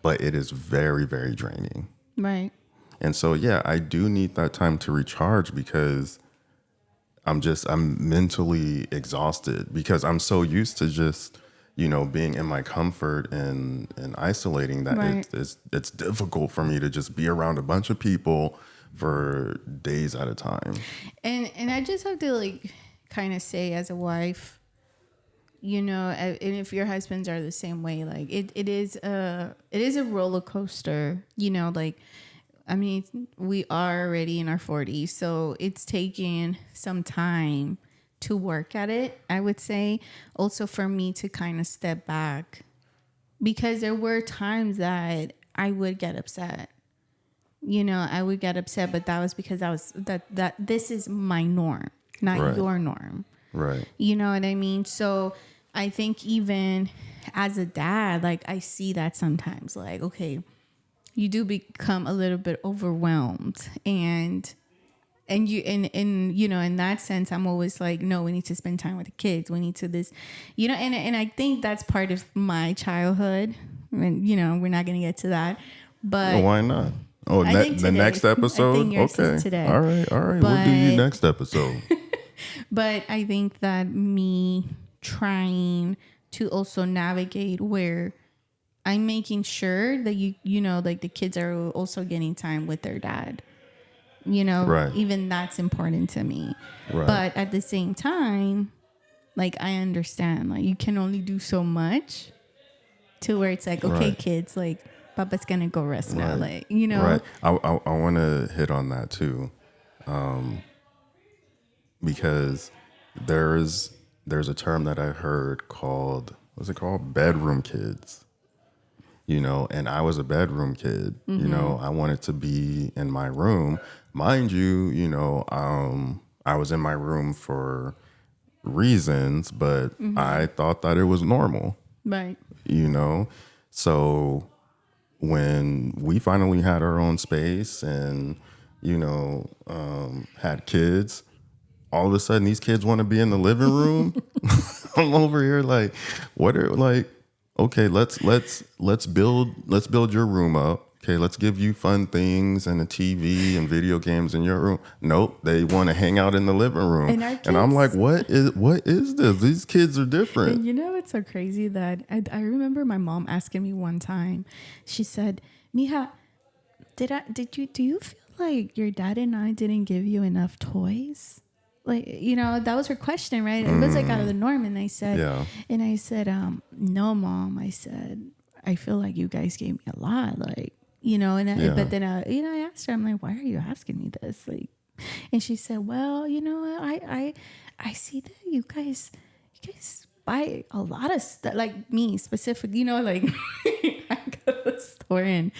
but it is very, very draining. Right. And so, yeah, I do need that time to recharge because I'm mentally exhausted because I'm so used to just, being in my comfort and isolating that it's difficult for me to just be around a bunch of people for days at a time. And I just have to like kind of say as a wife, and if your husbands are the same way, like it is a roller coaster, like, I mean, we are already in our 40s, so it's taking some time to work at it, I would say. Also for me to kind of step back, because there were times that I would get upset. I would get upset, but that was because that this is my norm, not your norm. Right. You know what I mean? So I think even as a dad, like I see that sometimes, like, okay, you do become a little bit overwhelmed, and you in that sense, I'm always like, no, we need to spend time with the kids. We need to this, and I think that's part of my childhood. And we're not gonna get to that, but well, why not? Oh, the next episode. I think yours Okay. is today. All right. But, we'll do you next episode. But I think that me trying to also navigate where I'm making sure that like the kids are also getting time with their dad. Even that's important to me. Right. But at the same time, like I understand, like you can only do so much to where it's like, okay, kids, like Papa's gonna go rest now, like Right. I want to hit on that too, because there's a term that I heard called, what's it called? Bedroom kids. And I was a bedroom kid. Mm-hmm. I wanted to be in my room. Mind you, I was in my room for reasons, but I thought that it was normal. Right. So when we finally had our own space and, had kids, all of a sudden these kids want to be in the living room. I'm over here like, what are like, okay, let's build your room up. Okay, let's give you fun things and a TV and video games in your room. Nope, they want to hang out in the living room. And I'm like, what is this? These kids are different. And it's so crazy that I remember my mom asking me one time. She said, "Mija, do you feel like your dad and I didn't give you enough toys?" Like, that was her question, right? It was like out of the norm. And I said, no, Mom. I said, I feel like you guys gave me a lot, like, but then, I asked her, I'm like, why are you asking me this? Like, and she said, well, I see that you guys buy a lot of stuff, like me specifically, like I go to the store and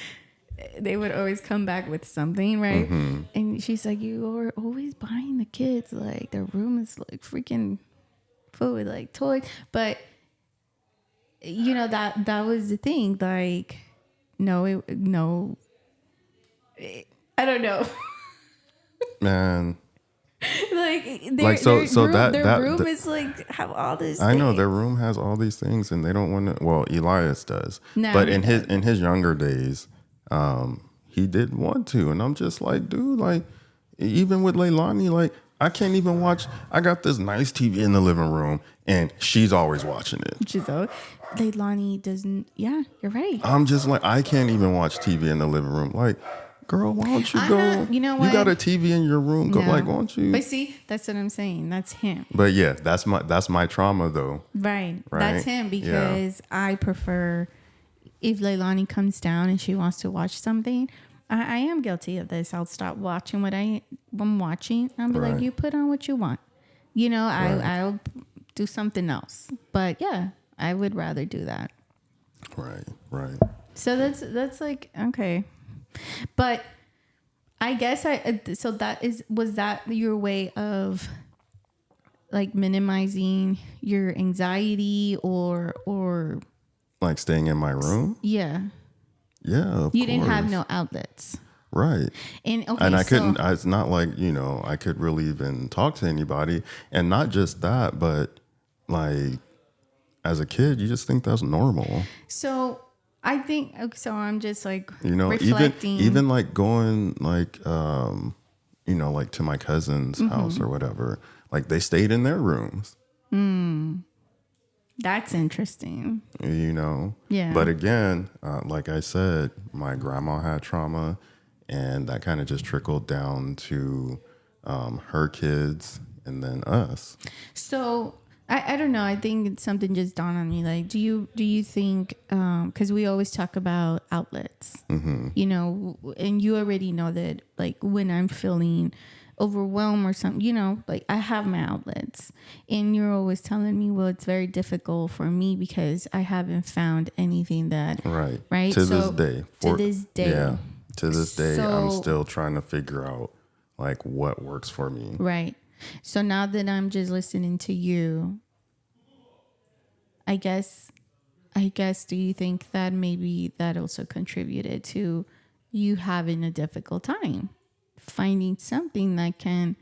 they would always come back with something, right? Mm-hmm. And she's like, you are always buying the kids, like their room is like freaking full with like toys. But that was the thing. Like, I don't know. Man. Like like their room is like have all this. I know their room has all these things, and they don't want to. Well, Elias does, No, but he in his younger days, he didn't want to, and I'm just like, dude, like even with Leilani, like I can't even watch. I got this nice TV in the living room, and she's always watching it. Leilani doesn't. Yeah, you're right. I'm just like, I can't even watch TV in the living room. Like, girl, why don't you go? You know what? You got a TV in your room. Go, No. like, why don't you? But see, that's what I'm saying. That's him. But yeah, that's my trauma though. Right. Right? That's him because I prefer if Leilani comes down and she wants to watch something. I am guilty of this. I'll stop watching what I'm watching. I'll be like, you put on what you want. You know, I'll do something else. But yeah, I would rather do that. Right. So that's like, okay. But I guess was that your way of like minimizing your anxiety or like staying in my room? Yeah. Yeah, of You course. didn't have no outlets. Right. And I couldn't, it's not like, you know, I could really even talk to anybody. And not just that, but like as a kid, you just think that's normal. So I think, so I'm just like, you know, reflecting. even like going like, you know, like to my cousin's house or whatever, like they stayed in their rooms. That's interesting. You know? Yeah. But again, like I said, my grandma had trauma, and that kind of just trickled down to her kids and then us. So I don't know. I think it's something just dawned on me. Like, do you think, because we always talk about outlets, you know, and you already know that like when I'm feeling overwhelmed or something, you know, like I have my outlets, and you're always telling me, well, it's very difficult for me because I haven't found anything that right to this day. Yeah, to this day, I'm still trying to figure out like what works for me. Right. So now that I'm just listening to you, I guess, do you think that maybe that also contributed to you having a difficult time finding something that can,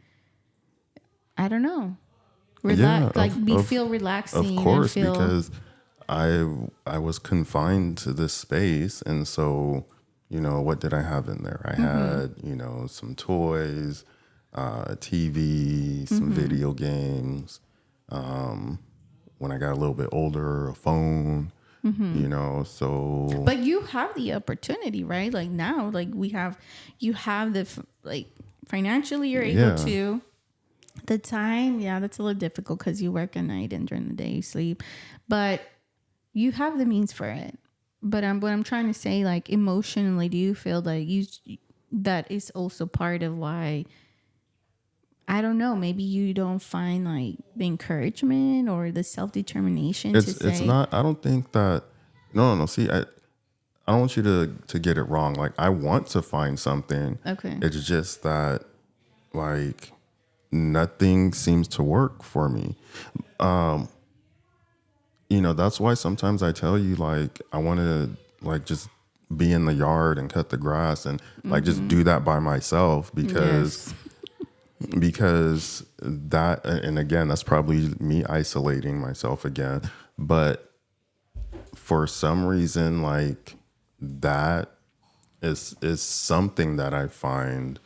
I don't know, feel relaxing? Of course, and feel, because I was confined to this space, and so, you know, what did I have in there? I had, you know, some toys, TV, some video games. When I got a little bit older, a phone. You know, so. But you have the opportunity, right? Like now, like you have the like financially, you're able to. The time, that's a little difficult because you work at night and during the day you sleep, but you have the means for it. But what I'm trying to say, like emotionally, do you feel like that is also part of why? I don't know. Maybe you don't find like the encouragement or the self-determination to say. It's not. I don't think that. No. See, I don't want you to get it wrong. Like I want to find something. Okay. It's just that like nothing seems to work for me. You know, that's why sometimes I tell you like I want to like just be in the yard and cut the grass and like just do that by myself because. Yes. Because that, and again, that's probably me isolating myself again. But for some reason, like that is something that I find,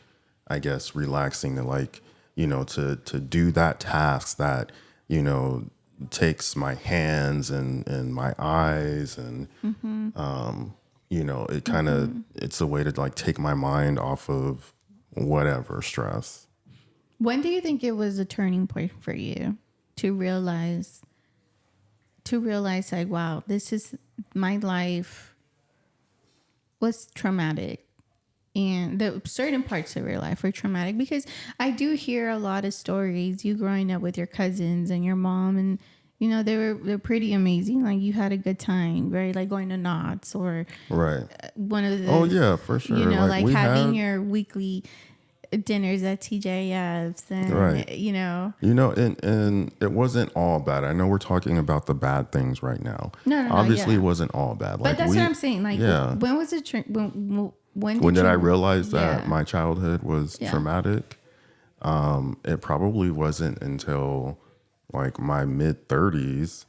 I guess, relaxing to like, you know, to do that task that, you know, takes my hands and my eyes and, you know, it kind of, it's a way to like take my mind off of whatever stress. When do you think it was a turning point for you to realize like, wow, this is my life was traumatic and the certain parts of your life were traumatic? Because I do hear a lot of stories, you growing up with your cousins and your mom, and you know, they're pretty amazing. Like you had a good time, right? Like going to Knott's or one of the, oh yeah, for sure. You know, like having your weekly dinners at TJF's and you know, and it wasn't all bad. I know we're talking about the bad things right now. No, obviously it wasn't all bad. But that's what I'm saying. Like, when was it? When did I realize that my childhood was traumatic? It probably wasn't until like my mid 30s,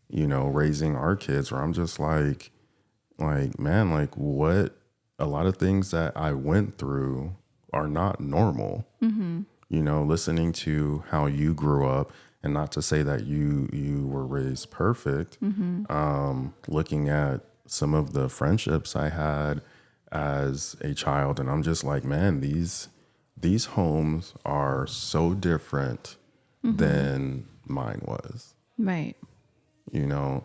raising our kids, where I'm just like, man, like what a lot of things that I went through are not normal. Listening to how you grew up, and not to say that you were raised perfect. Looking at some of the friendships I had as a child, and I'm just like, man, these homes are so different than mine was. Right. You know,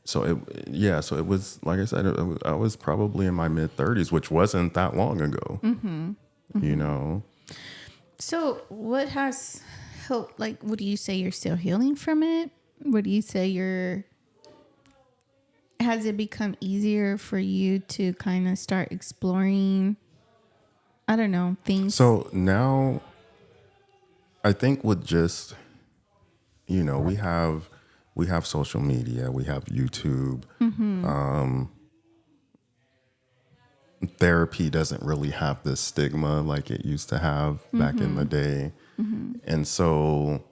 so it was like I said, I was probably in my mid 30s, which wasn't that long ago. You know, So, what has helped? Like, would you say you're still healing from it? Would you say has it become easier for you to kind of start exploring, I don't know, things? so now I think with just we have social media, we have YouTube. Therapy doesn't really have this stigma like it used to have back in the day. And so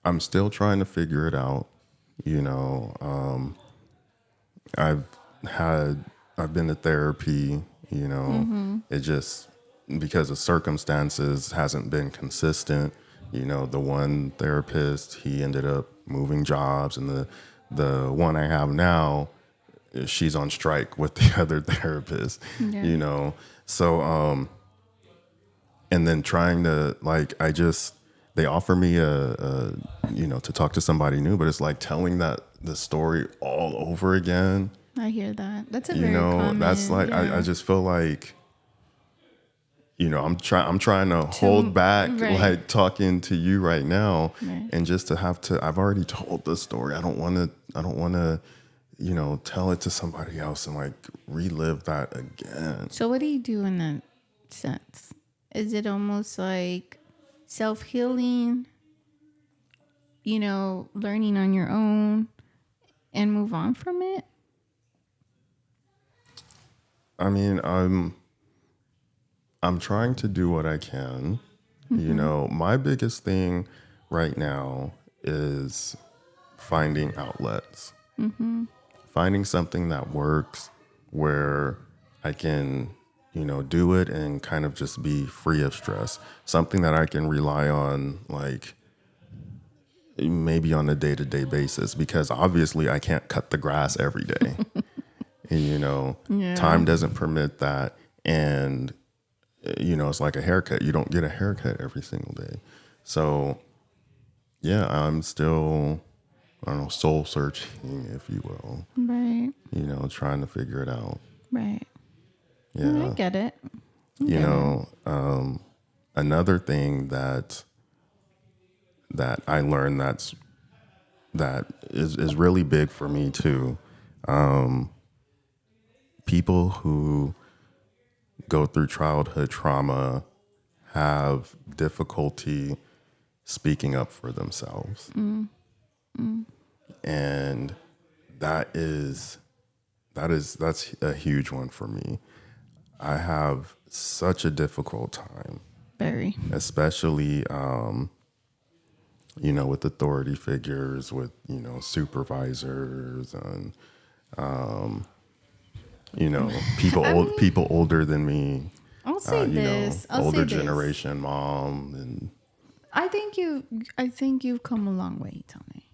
I'm still trying to figure it out. I've I've been to therapy, it just, because of circumstances, hasn't been consistent. The one therapist, he ended up moving jobs, and the one I have now, she's on strike with the other therapist. Yeah. So and then trying to, like, they offer me to talk to somebody new, but it's like telling the story all over again. I hear that. That's a very common. That's like, Yeah. I just feel like, I'm trying to hold back, right. like talking to you right now, Right. and just to I've already told the story. I don't want to tell it to somebody else and like relive that again. So, what do you do in that sense? Is it almost like self healing? Learning on your own and move on from it? I mean, I'm trying to do what I can. My biggest thing right now is finding outlets, finding something that works where I can, do it and kind of just be free of stress. Something that I can rely on, like maybe on a day-to-day basis, because obviously I can't cut the grass every day. And, Yeah. time doesn't permit that. And, it's like a haircut. You don't get a haircut every single day. So, yeah, I'm still, I don't know, soul searching, if you will, Right. trying to figure it out. Right. Yeah. I get it. Another thing that I learned that is really big for me too. People who go through childhood trauma have difficulty speaking up for themselves. And that's a huge one for me. I have such a difficult time, Very. especially with authority figures, with supervisors, and people older than me. I'll say this. I'll Older say this. generation mom, and I think you've come a long way, Tony.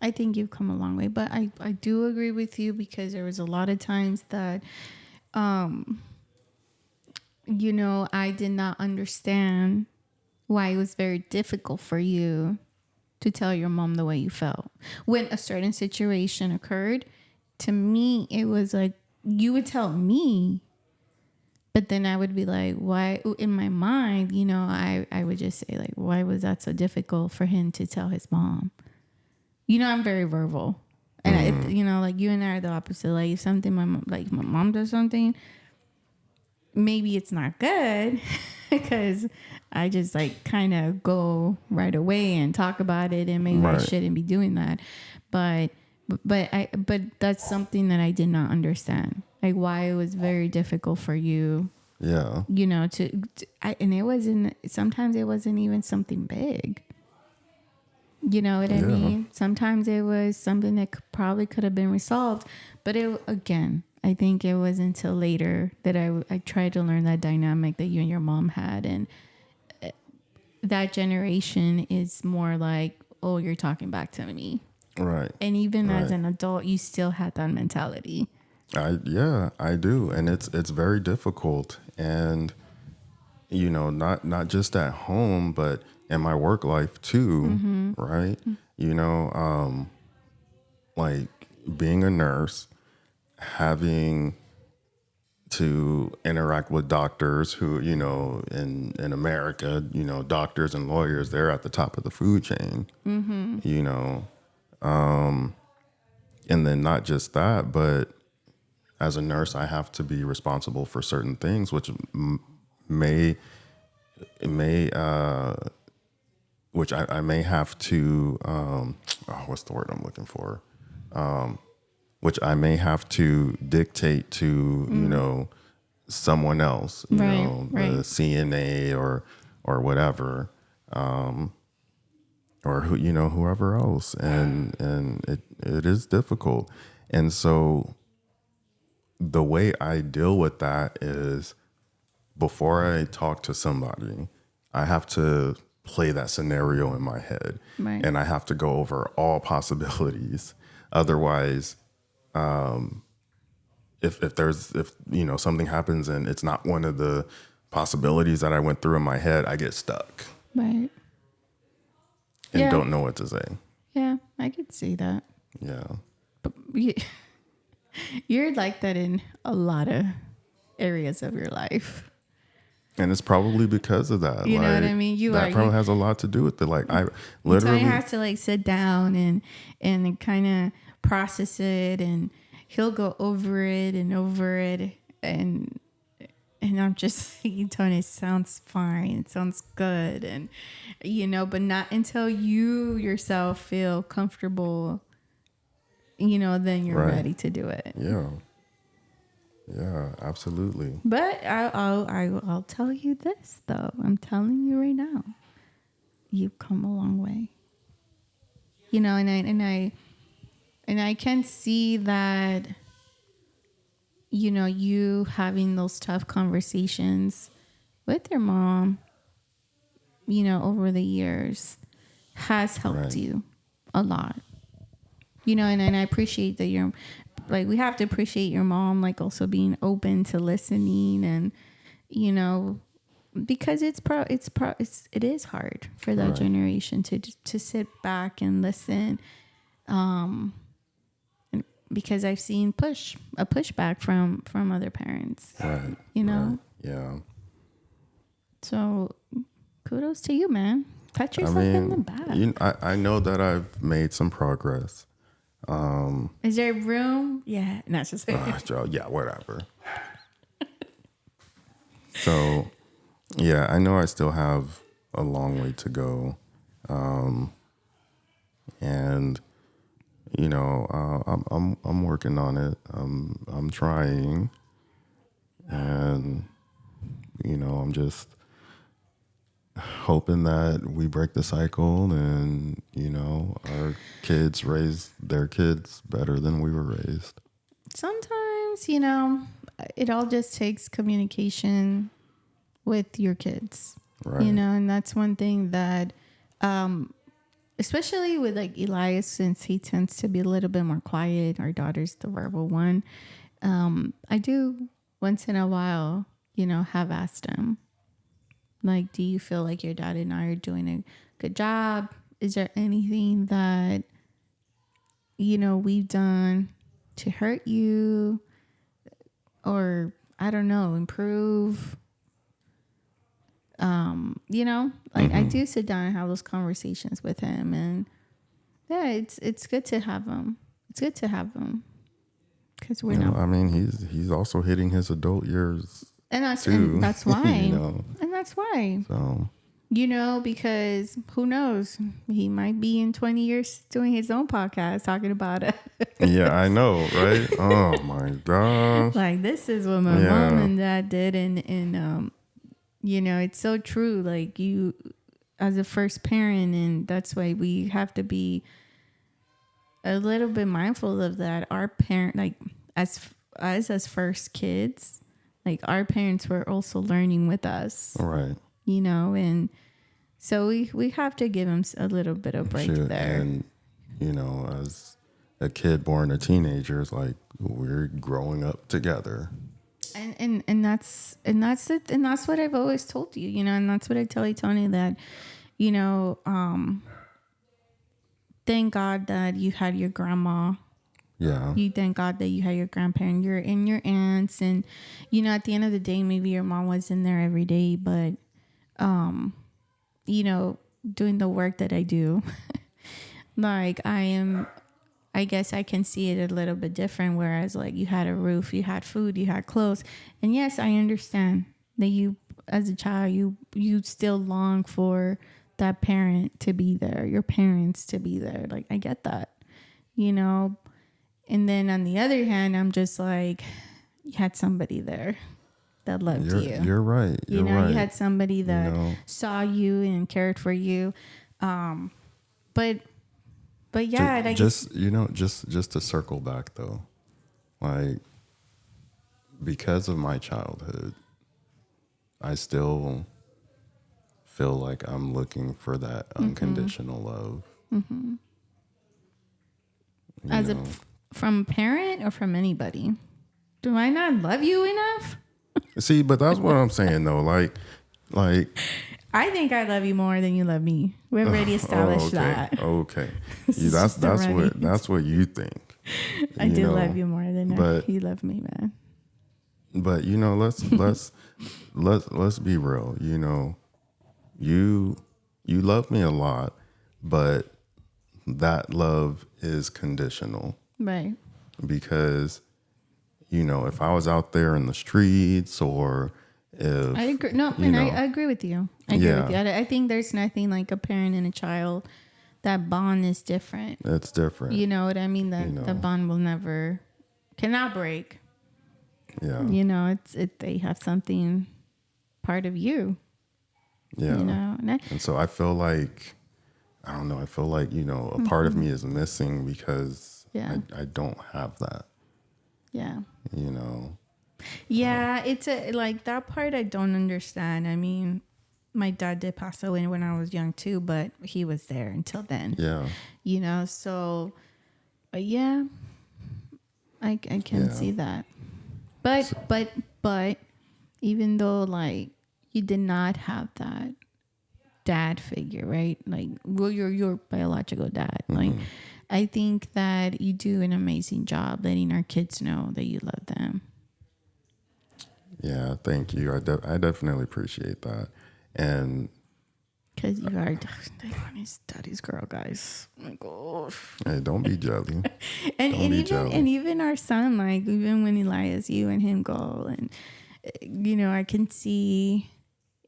I think you've come a long way, but I do agree with you, because there was a lot of times that I did not understand why it was very difficult for you to tell your mom the way you felt when a certain situation occurred. To me, it was like you would tell me, but then I would be like, why? In my mind, I would just say, like, why was that so difficult for him to tell his mom? I'm very verbal. And, like you and I are the opposite. Like, if something, my mom does something, maybe it's not good because I just like kind of go right away and talk about it, and maybe I shouldn't be doing that. But that's something that I did not understand. Like, why it was very difficult for you Yeah. You know, and it wasn't, sometimes it wasn't even something big. You know what I Yeah. mean? Sometimes it was something that probably could have been resolved. But again, I think it was until later that I tried to learn that dynamic that you and your mom had. And that generation is more like, oh, you're talking back to me. Right. And even as Right. an adult, you still had that mentality. I do. And it's very difficult. And, you know, not just at home, but in my work life too. Right. You know, like being a nurse, having to interact with doctors who, you know, in America, you know, doctors and lawyers, they're at the top of the food chain, you know. And then not just that, but as a nurse, I have to be responsible for certain things, which may, may, which I may have to, what's the word I'm looking for? Which I may have to dictate to, you know, someone else, you know, the CNA or whatever, or who, you know, whoever else. And it is difficult. And so the way I deal with that is before I talk to somebody, I have to play that scenario in my head, Right. and I have to go over all possibilities. Otherwise, if you know something happens and it's not one of the possibilities that I went through in my head, I get stuck Right. and Yeah. don't know what to say. Yeah, I could see that. Yeah. But you're like that in a lot of areas of your life. And it's probably because of that. You know like, what I mean? That probably has a lot to do with it. Like I literally So you have to like sit down and kind of process it, and he'll go over it and I'm just thinking, Tony, it sounds fine, it sounds good, and you know, but not until you yourself feel comfortable, you know, then you're Right. ready to do it. Yeah. Yeah, absolutely. But I'll tell you this though. I'm telling you right now, you've come a long way. You know, and I can see that, you know, you having those tough conversations with your mom, you know, over the years has helped Right. you a lot. You know, and I appreciate that you're like, we have to appreciate your mom, like also being open to listening, and, you know, because it is hard for that Right. generation to sit back and listen. Because I've seen a pushback from other parents, Right. you know? Right. Yeah. So kudos to you, man. Pat I yourself in the mean, back. I know that I've made some progress. Is there room? Yeah. Not just Yeah, whatever. So, yeah, I know I still have a long way to go. And you know, I'm working on it. I'm trying, and you know, I'm just hoping that we break the cycle, and you know, our kids raise their kids better than we were raised. Sometimes, you know, it all just takes communication with your kids. Right. You know, and that's one thing that especially with like Elias, since he tends to be a little bit more quiet, our daughter's the verbal one. I do once in a while, you know, have asked him, like, do you feel like your dad and I are doing a good job? Is there anything that, you know, we've done to hurt you, or I don't know, improve? You know, like I do sit down and have those conversations with him, and yeah, it's good to have them. It's good to have them because we're You know, not, I mean, he's also hitting his adult years and too. that's why, You know, and that's why. so Because who knows? He might be in 20 years doing his own podcast talking about it. Yeah, I know, right? Oh my gosh. Like, this is what my mom and dad did. And it's so true. Like, you, as a first parent, and that's why we have to be a little bit mindful of that. Our parent, like, as first kids, like, our parents were also learning with us, Right. and so we have to give them a little bit of break there. And, as a kid born a teenager, it's like we're growing up together. And that's it, and that's what I've always told you, and that's what I tell you, Tony, that, thank God that you had your grandma. Yeah. You thank God that you had your grandparent, your aunts, and at the end of the day, maybe your mom wasn't there every day, but doing the work that I do, like I guess I can see it a little bit different. Whereas, like, you had a roof, you had food, you had clothes, and yes, I understand that you, as a child, you still long for that parent to be there, your parents to be there. Like, I get that, And then on the other hand, I'm just like, you had somebody there that loved you. You're right. You're right. You had somebody that saw you and cared for you. But yeah, just to circle back though, like, because of my childhood, I still feel like I'm looking for that unconditional love. Mm-hmm. From a parent or from anybody? Do I not love you enough? See, but that's what I'm saying though. Like, I think I love you more than you love me. We've already established that. Okay, that's what you think. I do love you more than you love me, man. But let's be real. You love me a lot, but that love is conditional, right? Because if I was out there in the streets, or if I agree. No, and I agree with you. I agree with you. I think there's nothing like a parent and a child. That bond is different. It's different. You know what I mean? That the bond cannot break. Yeah. They have something part of you. Yeah. And so I feel like, I don't know, a part of me is missing because I don't have that. Yeah. Yeah, it's like that part I don't understand. I mean, my dad did pass away when I was young too, but he was there until then. Yeah. So yeah, I can see that. But even though, like, you did not have that dad figure, right? Like, well, your biological dad. Mm-hmm. Like, I think that you do an amazing job letting our kids know that you love them. Yeah, thank you. I definitely appreciate that. And because you are definitely daddy's girl, guys. Oh my gosh. Hey, don't be jelly. and even our son, like, even when Elias, you and him go, and I can see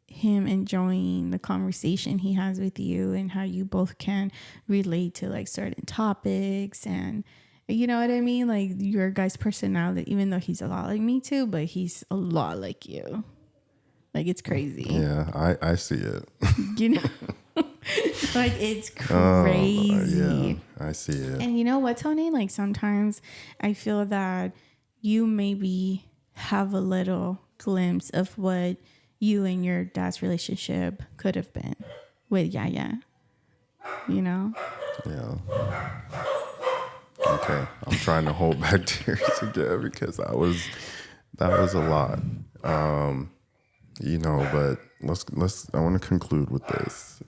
him enjoying the conversation he has with you and how you both can relate to, like, certain topics, and you know what I mean? Like, your guys' personality, even though he's a lot like me too, but he's a lot like you. Like, it's crazy. Yeah, I see it. Like, it's crazy. Yeah, I see it. And you know what, Tony? Like, sometimes I feel that you maybe have a little glimpse of what you and your dad's relationship could have been with Yaya. Yeah. Okay, I'm trying to hold back tears again because that was a lot. But I want to conclude with this.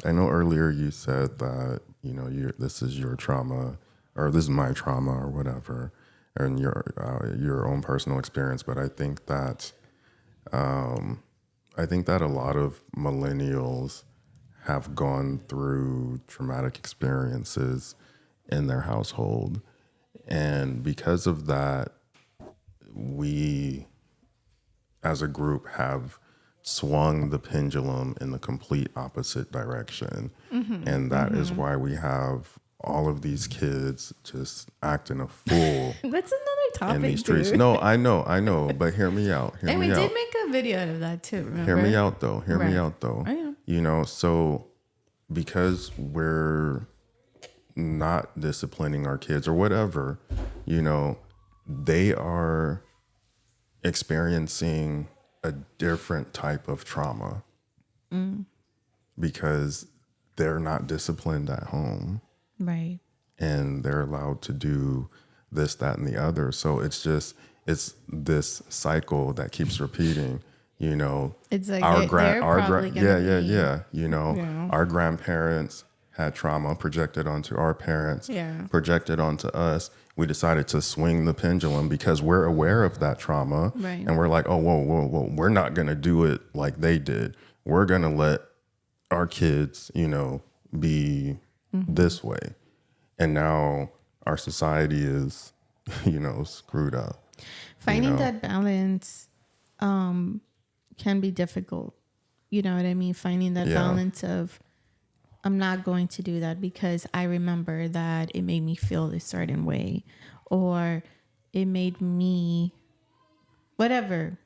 I know earlier you said that this is your trauma, or this is my trauma, or whatever, and your own personal experience. But I think that a lot of millennials have gone through traumatic experiences in their household. And because of that, we as a group have swung the pendulum in the complete opposite direction. And that is why we have all of these kids just acting a fool That's another topic, in these streets. dude. No, I know, but hear me out. And we did make a video out of that too, remember? Hear me out though. I know. You know, so because we're not disciplining our kids or whatever, you know, they are experiencing a different type of trauma because they're not disciplined at home. Right. And they're allowed to do this, that, and the other. So it's this cycle that keeps repeating. You know, It's like our they're probably gonna be- yeah. You know, Yeah. our grandparents had trauma projected onto our parents, Yeah. projected onto us. We decided to swing the pendulum because we're aware of that trauma, Right. and we're like, oh, whoa, we're not gonna do it like they did. We're gonna let our kids, you know, be this way. And now our society is, you know, screwed up. Finding that balance can be difficult. You know what I mean? Finding that balance of, I'm not going to do that because I remember that it made me feel this certain way, or it made me whatever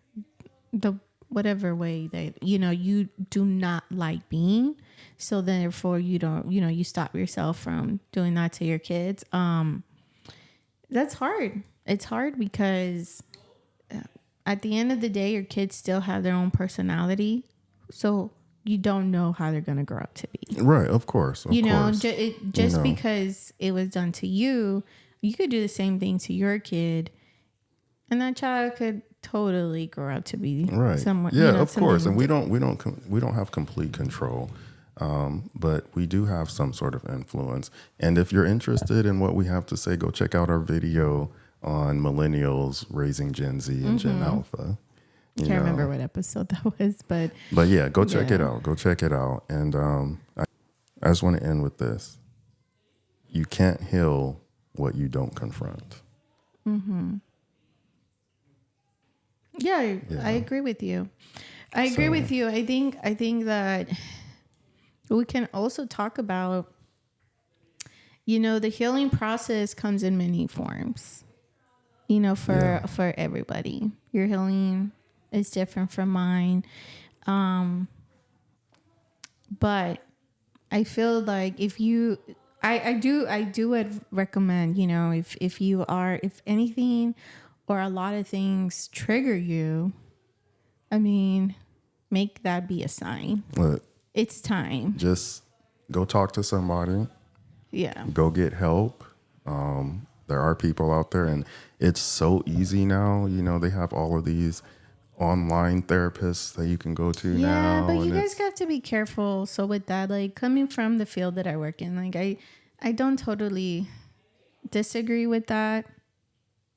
way that, you know, you do not like being. So therefore you don't, you know, you stop yourself from doing that to your kids. That's hard. It's hard because at the end of the day, your kids still have their own personality. So you don't know how they're going to grow up to be. Right. Of course. Just you know. because it was done to you, you could do the same thing to your kid, and that child could totally grow up to be right. someone. Yeah, you know, of course. And something we don't have complete control. But we do have some sort of influence. And if you're interested in what we have to say, go check out our video on millennials raising Gen Z and Gen Alpha. I can't remember what episode that was, but yeah, go check it out. Go check it out. And I just want to end with this. You can't heal what you don't confront. Yeah, I agree with you. I agree with you. I think that we can also talk about, you know, the healing process comes in many forms. You know, for everybody, your healing is different from mine. But I feel like if you, I do would recommend, you know, if anything or a lot of things trigger you, I mean, make that be a sign. But It's time. just go talk to somebody. Yeah. Go get help. There are people out there, and it's so easy now. You know, they have all of these online therapists that you can go to now. Yeah, but you and guys have to be careful. So with that, like coming from the field that I work in, like I don't totally disagree with that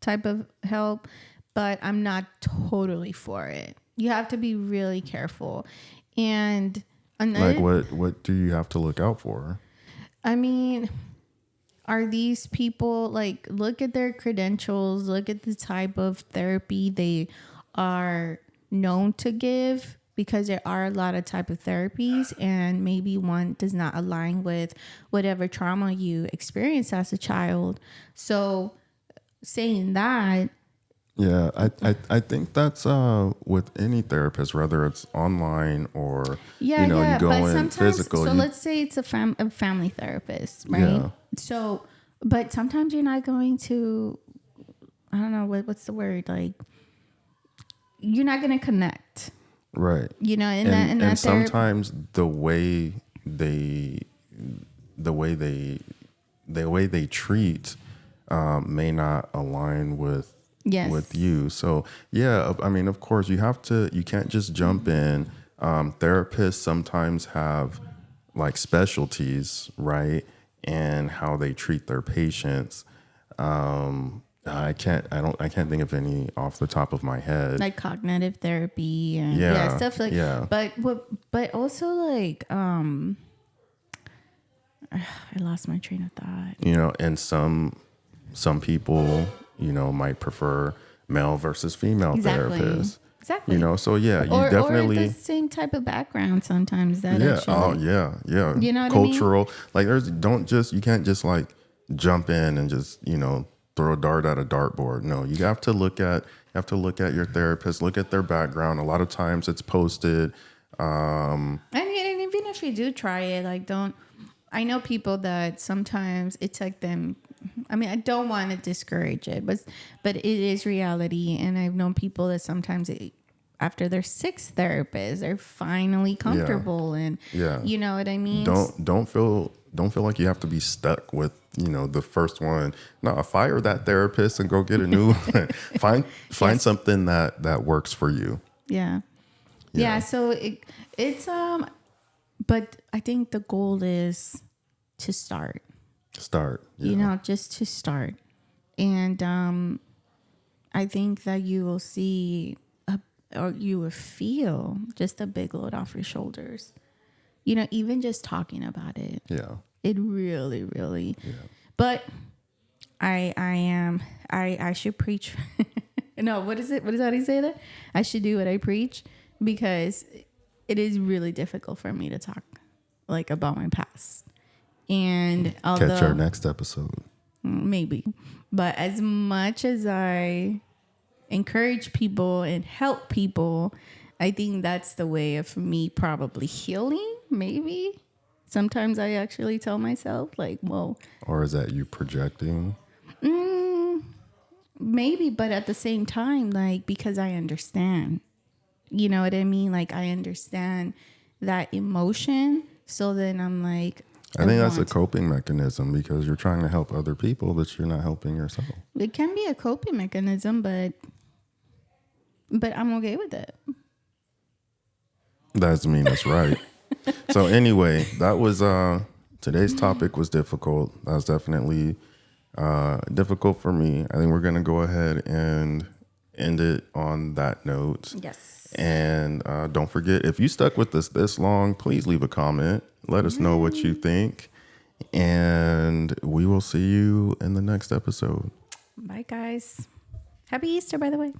type of help, but I'm not totally for it. You have to be really careful. And like what do you have to look out for? I mean, are these people, like, look at their credentials, look at the type of therapy they are known to give, because there are a lot of type of therapies, and maybe one does not align with whatever trauma you experienced as a child. So saying that, Yeah, I think that's with any therapist, whether it's online or you go but in sometimes, physical. so let's say it's a family therapist, right? Yeah. So, but sometimes you're not going to, I don't know what's the word, like you're not going to connect, Right. you know, and sometimes the way they treat may not align with you. So yeah, I mean, of course you can't just jump in. Therapists sometimes have like specialties, right? And how they treat their patients. I can't think of any off the top of my head. like cognitive therapy and stuff like. Yeah. But also like I lost my train of thought. You know, and some people, you know, might prefer male versus female therapists. exactly. You know, so yeah, you Or definitely the same type of background sometimes that yeah. actually, Oh yeah, yeah. you know what Cultural. Like you can't just like jump in and just, you know, throw a dart at a dartboard. No, you have to look at your therapist, look at their background. A lot of times it's posted. I mean, and even if you do try it, like don't. I know people that sometimes it's like them. I mean, I don't want to discourage it, but it is reality, and I've known people that sometimes after their sixth therapist, they're finally comfortable, and Yeah. you know what I mean. Don't feel like you have to be stuck with, you know, the first one. No, fire that therapist and go get a new one. Find Yes. something that works for you. Yeah. Yeah. Yeah. So it's but I think the goal is to start. Start. Yeah. You know, just to start, and I think that you will see or you will feel just a big load off your shoulders. You know, even just talking about it. Yeah. It really, really. Yeah. But I should preach. No, what is it? What is that he say that? I should do what I preach, because it is really difficult for me to talk like about my past. And although Catch our next episode. maybe, but as much as I encourage people and help people, I think that's the way of me probably healing. Maybe sometimes I actually tell myself like, well, Or is that you projecting? maybe, but at the same time, like, because I understand, you know what I mean? Like, I understand that emotion. So then I'm like, I think that's a coping mechanism, because you're trying to help other people, but you're not helping yourself. It can be a coping mechanism, but I'm okay with it. That doesn't mean that's right. So anyway, that was today's topic was difficult. That was definitely difficult for me. I think we're gonna go ahead and end it on that note. Yes. And don't forget, if you stuck with us this long, please leave a comment. Let us know what you think. And we will see you in the next episode. Bye, guys. Happy Easter, by the way.